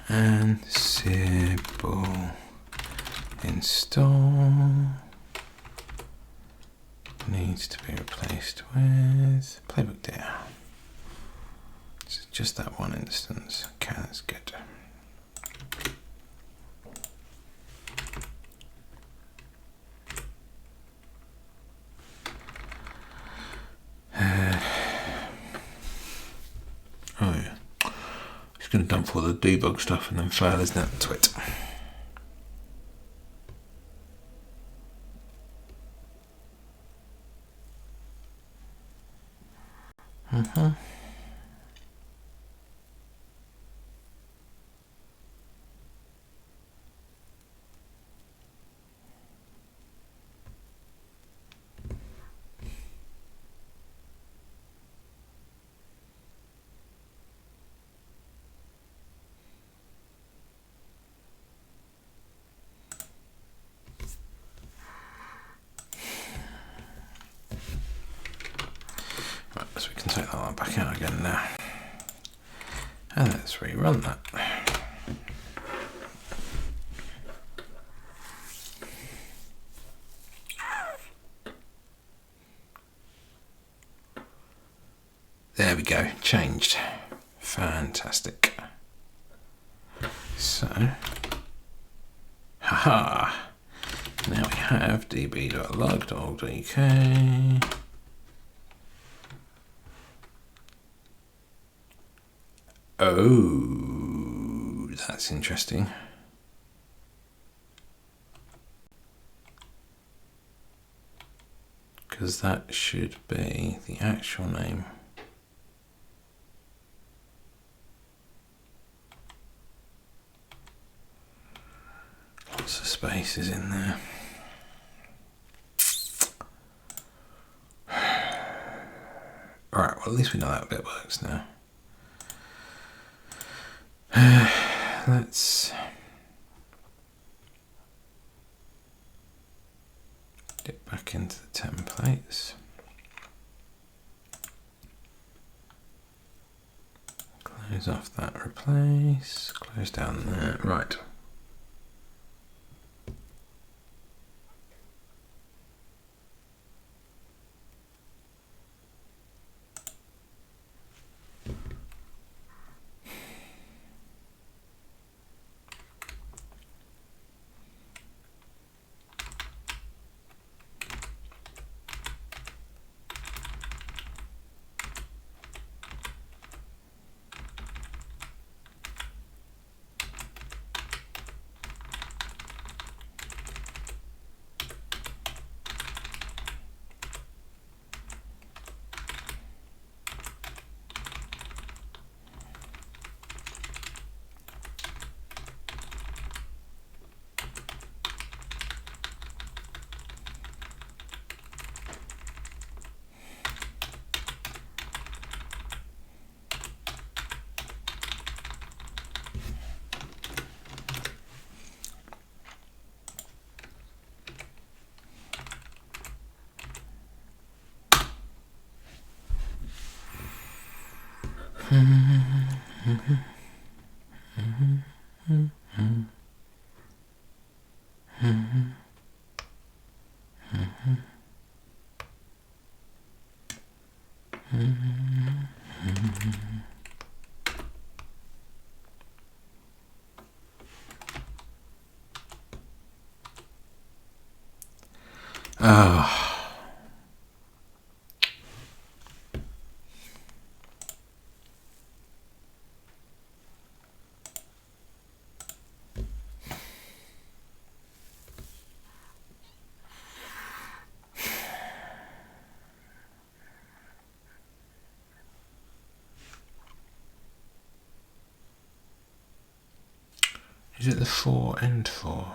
Ansible install needs to be replaced with playbook dear. It's just that one instance. Okay, that's good. Oh yeah. It's going to dump all the debug stuff and then fail, isn't it? To it. Right, so we can take that one back out again now. And let's rerun that. There we go, changed. Fantastic. So, haha. Now we have db.log.uk. Oh, that's interesting. Because that should be the actual name. Lots of spaces in there. Alright, well at least we know that bit works now. Let's get back into the templates. Close off that replace, close down there, right. Is it the 4 and 4?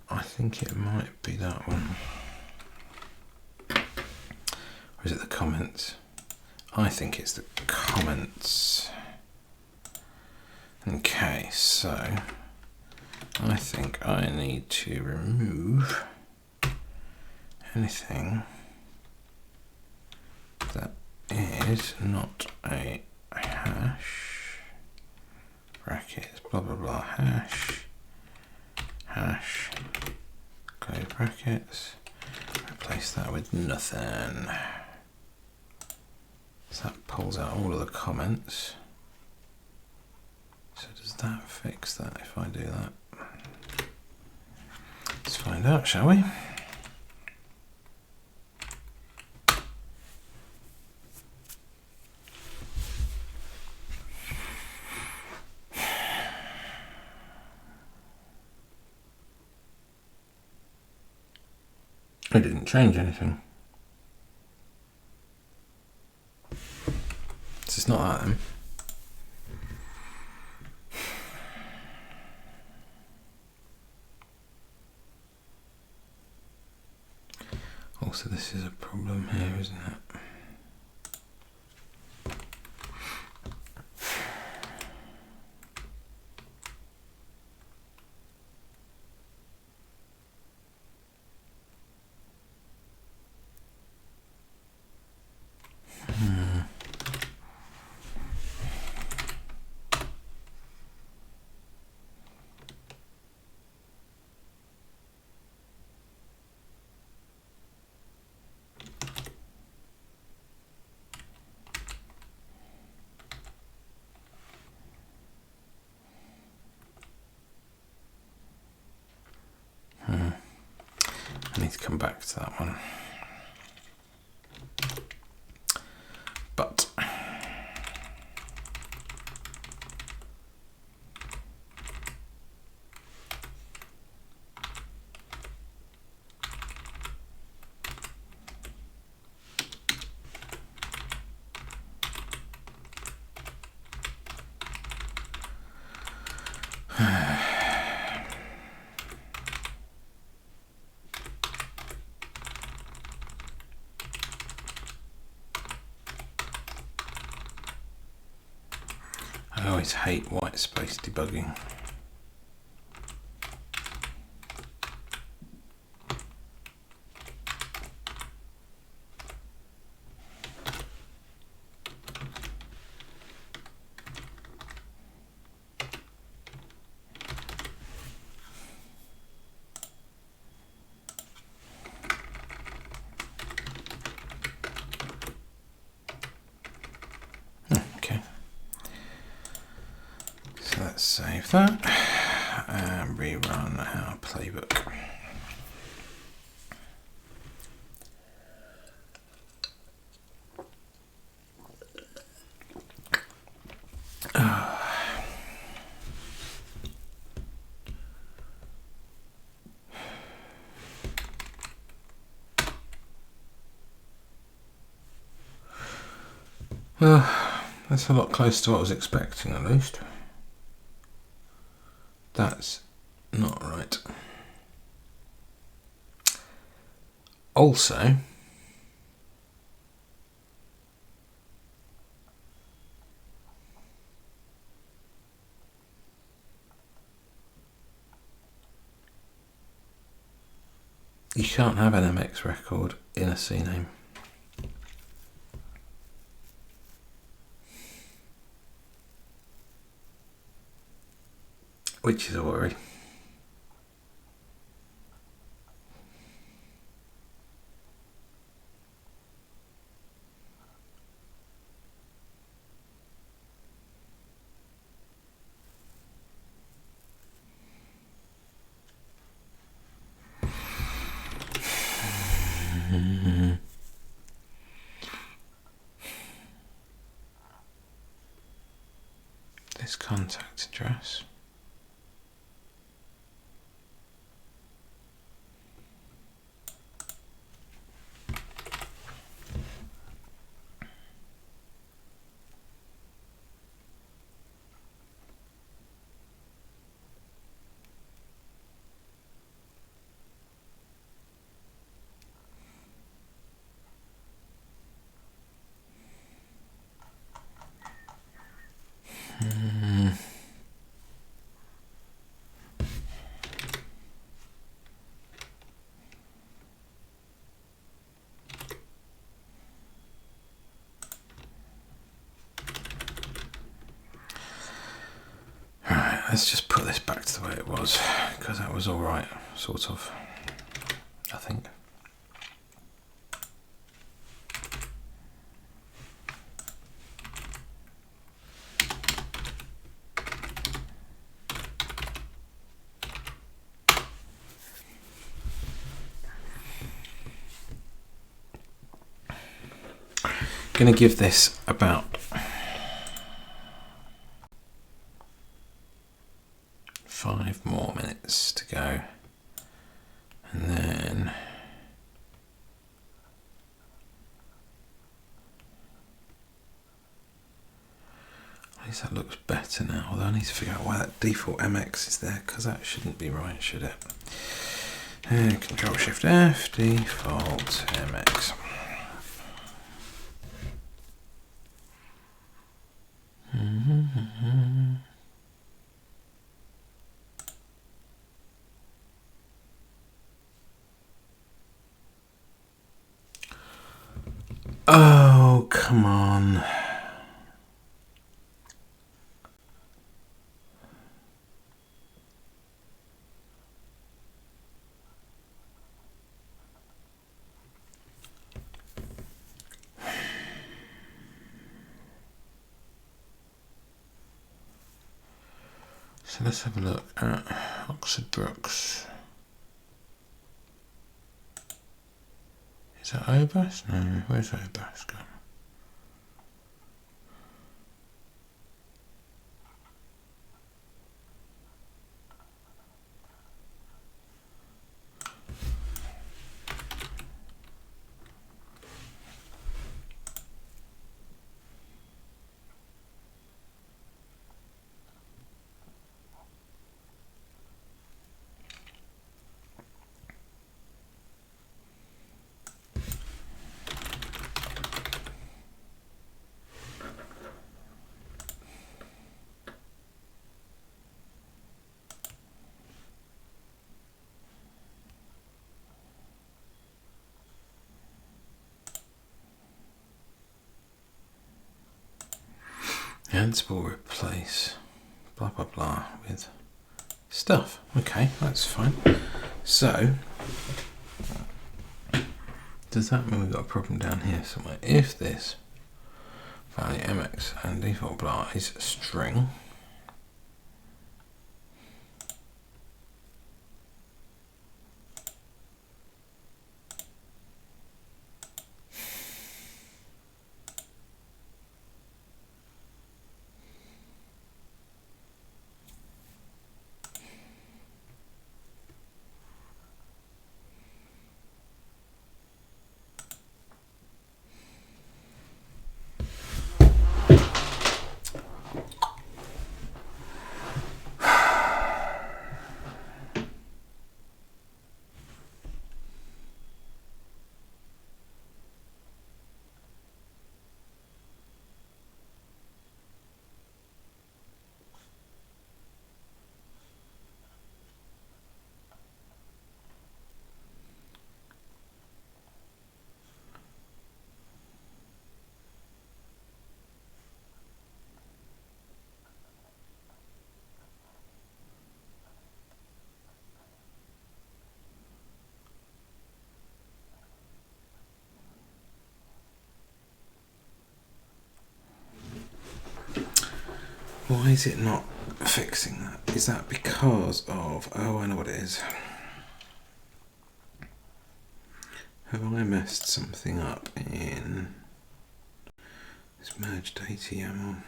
I think it might be that one. Or is it the comments? I think it's the comments. Okay, so I think I need to remove anything that is not a hash, brackets, blah blah blah, hash, close brackets, replace that with nothing. So that pulls out all of the comments. So does that fix that if I do that? Let's find out, shall we? It didn't change anything. So it's not that then. Also, this is a problem here, isn't it? I need to come back to that one. But I always hate white space debugging. Okay. So let's save that and rerun our playbook. Well, that's a lot closer to what I was expecting, at least. That's not right. Also, you can't have an MX record in a CNAME. which is a worry. This contact address. Let's just put this back to the way it was, because that was alright, sort of, I think. Going to give this about 5 more minutes to go, and then at least that looks better now, although I need to figure out why that default MX is there, because that shouldn't be right, should it? Control Shift F, default MX. Oh, come on. So let's have a look at Oxford Brooks. Is that Obas? No, where's Obas gone? Ansible replace blah blah blah with stuff. Okay, that's fine. So, does that mean we've got a problem down here somewhere? If this value mx and default blah is a string, Why is it not fixing that? Is that because of... Oh, I know what it is. Have I messed something up in this merge data YAML?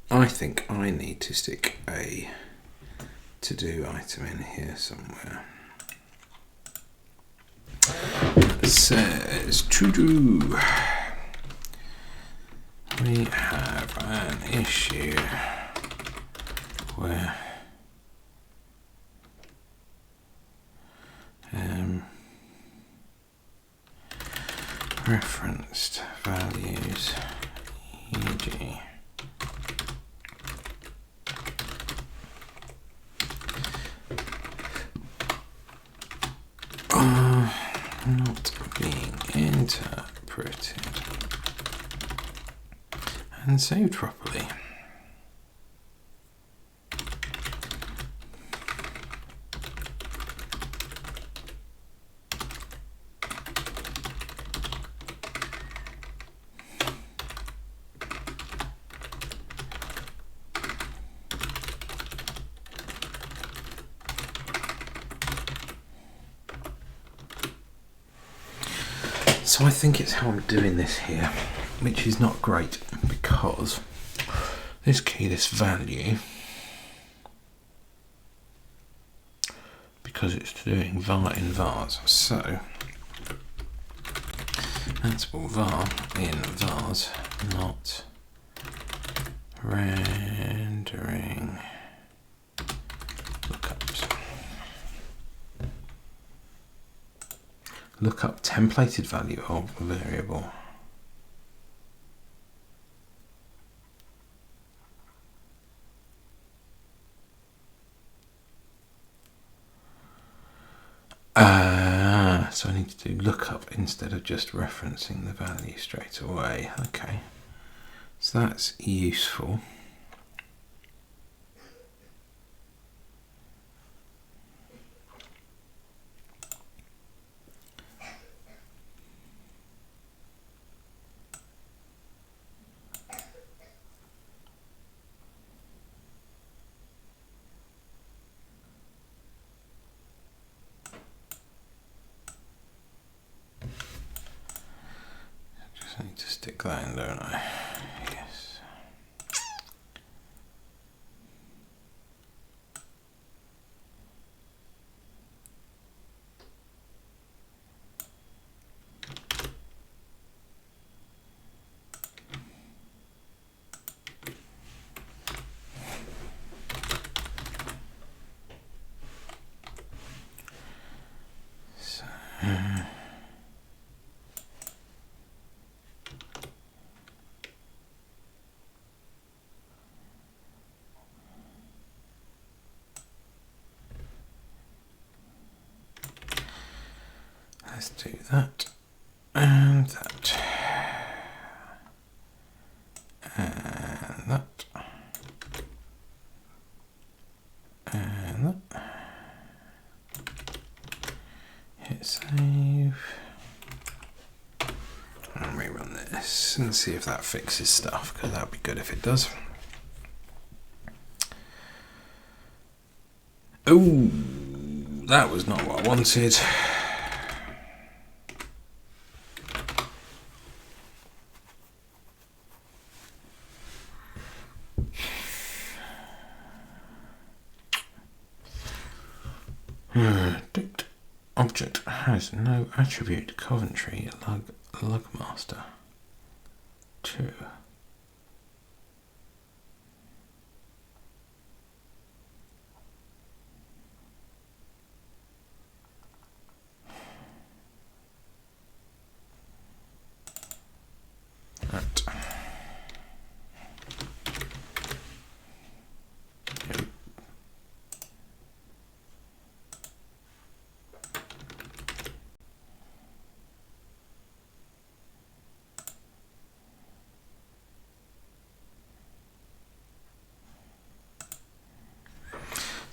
I think I need to stick a to-do item in here somewhere. It says to-do. We have an issue where referenced values, e.g. are not being interpreted and saved properly. So I think it's how I'm doing this here, which is not great because this key, this value, because it's doing var in vars. So Ansible var in vars, not rendering lookups. Lookup templated value of a variable. So I need to do lookup instead of just referencing the value straight away. Okay, so that's useful. I need to stick that in, don't I? Yes. So, let's do that and that and that and that. Hit save and rerun this and see if that fixes stuff, because that would be good if it does. Oh, that was not what I wanted. Dict object has no attribute Coventry lugmaster 2. Right.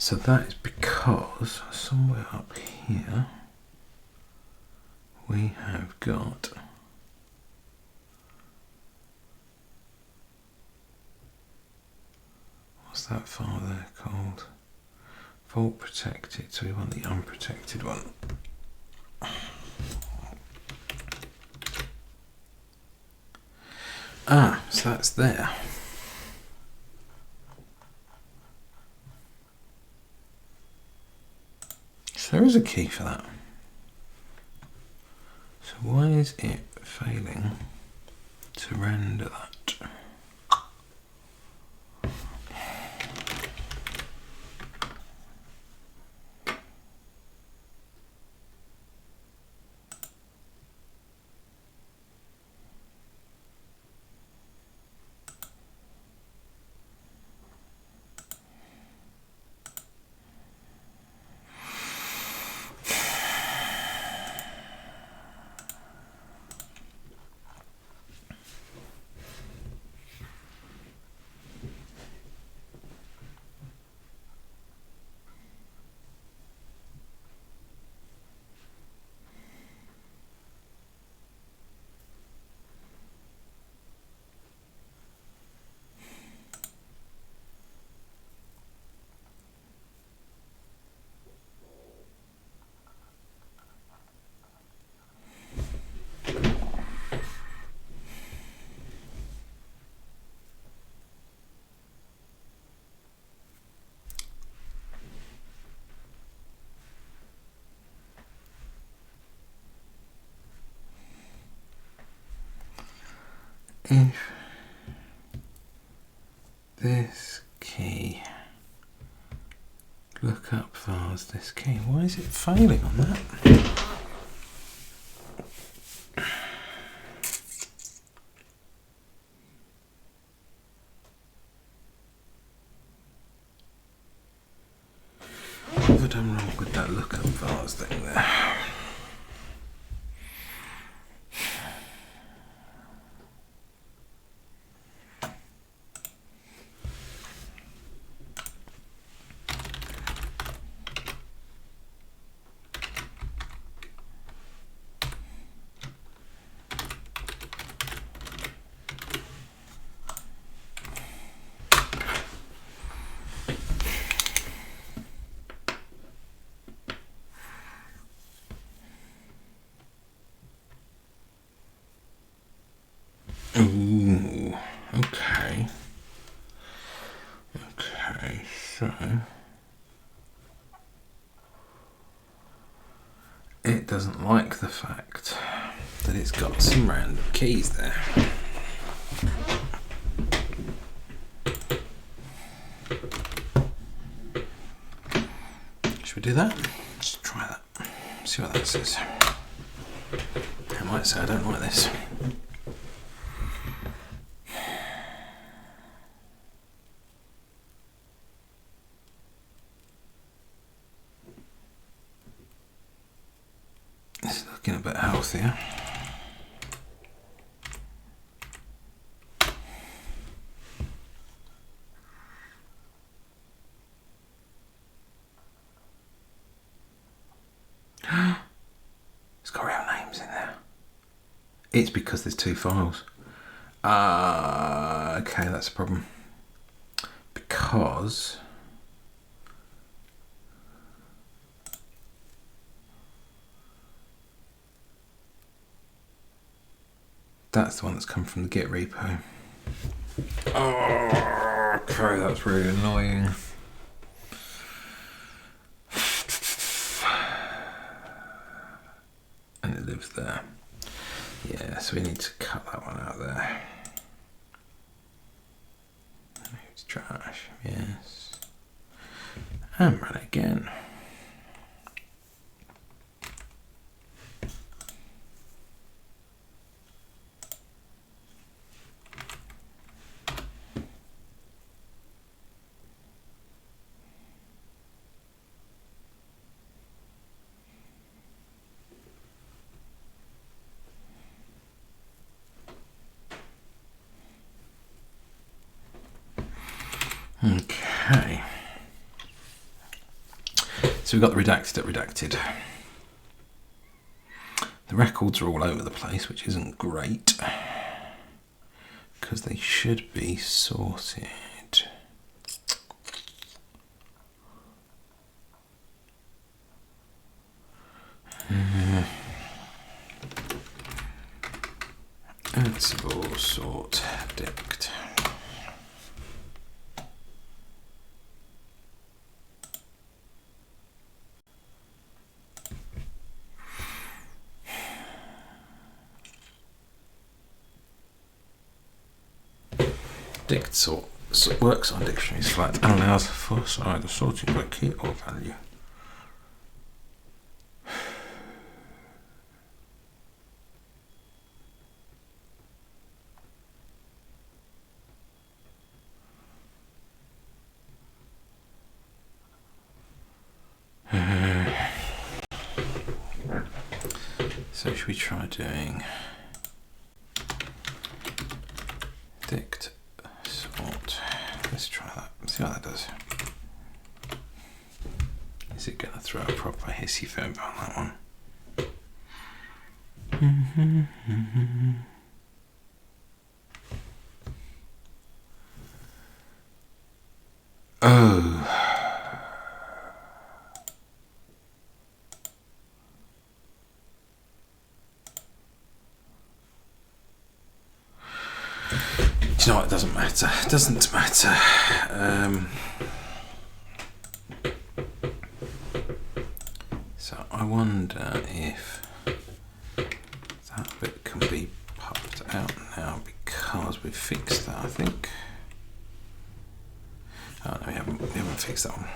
So that is because somewhere up here we have got what's that file there called? Vault protected, so we want the unprotected one. So that's there. So there is a key for that. So why is it failing to render that? If this key, look up files, this key, why is it failing on that? What have I done wrong with that look up files thing there? Ooh, okay. Okay, so it doesn't like the fact that it's got some random keys there. Should we do that? Let's try that. See what that says. I might say I don't like this. It's looking a bit healthier. It's got real names in there. It's because there's two files. Okay, that's a problem. Because that's the one that's come from the Git repo. Oh, okay, that's really annoying. And it lives there. Yeah, so we need to cut that one out there. It's trash, yes. And run it again. Okay. So we've got the redacted at redacted. The records are all over the place, which isn't great, because they should be sorted. Ansible sort dict. Dict sort works on dictionaries flat and allows for either sorting by key or value. So should we try doing dict sort? Let's try that. See what that does. Is it going to throw a proper hissy fit on that one? Oh. Do you know what? It doesn't matter. It doesn't matter. So I wonder if that bit can be popped out now because we've fixed that, I think. Oh no, we haven't fixed that one.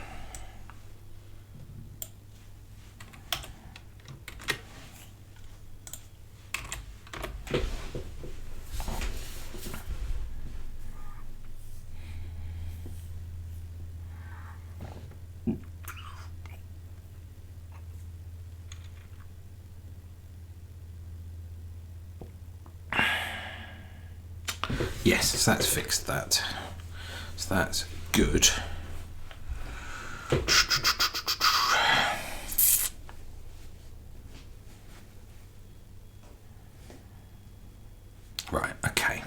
Yes, so that's fixed that. So that's good. Right, okay.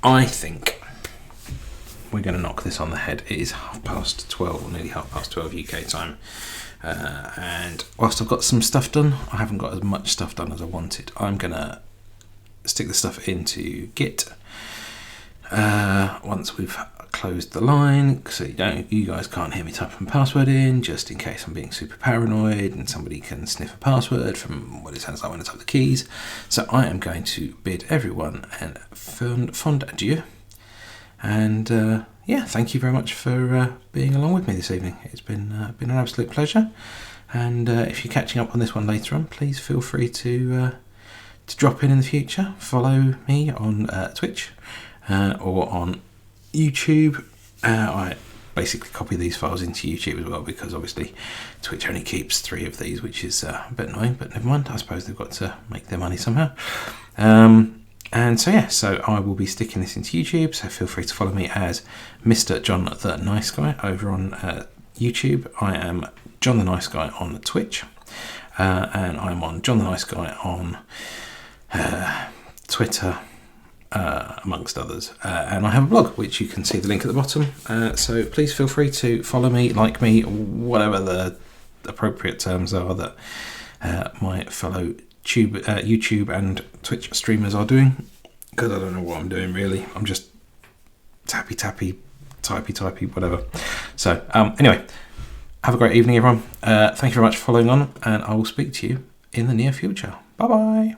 I think we're going to knock this on the head. It is 12:30, or nearly 12:30 UK time. And whilst I've got some stuff done, I haven't got as much stuff done as I wanted. I'm going to stick the stuff into Git once we've closed the line, so you guys can't hear me typing password in, just in case I'm being super paranoid and somebody can sniff a password from what it sounds like when I type the keys. So I am going to bid everyone a fond adieu, and yeah, thank you very much for being along with me this evening. It's been an absolute pleasure, and if you're catching up on this one later on, please feel free to drop in the future. Follow me on Twitch or on YouTube. I basically copy these files into YouTube as well, because obviously Twitch only keeps 3 of these, which is a bit annoying, but never mind. I suppose they've got to make their money somehow. And so yeah, so I will be sticking this into YouTube, so feel free to follow me as Mr. John the Nice Guy over on YouTube. I am John the Nice Guy on Twitch, and I'm on John the Nice Guy on Twitter, amongst others, and I have a blog which you can see the link at the bottom, so please feel free to follow me, like me, whatever the appropriate terms are that my fellow YouTube and Twitch streamers are doing, because I don't know what I'm doing really. I'm just tappy, typey, whatever. So anyway, have a great evening everyone. Thank you very much for following on, and I will speak to you in the near future. Bye bye.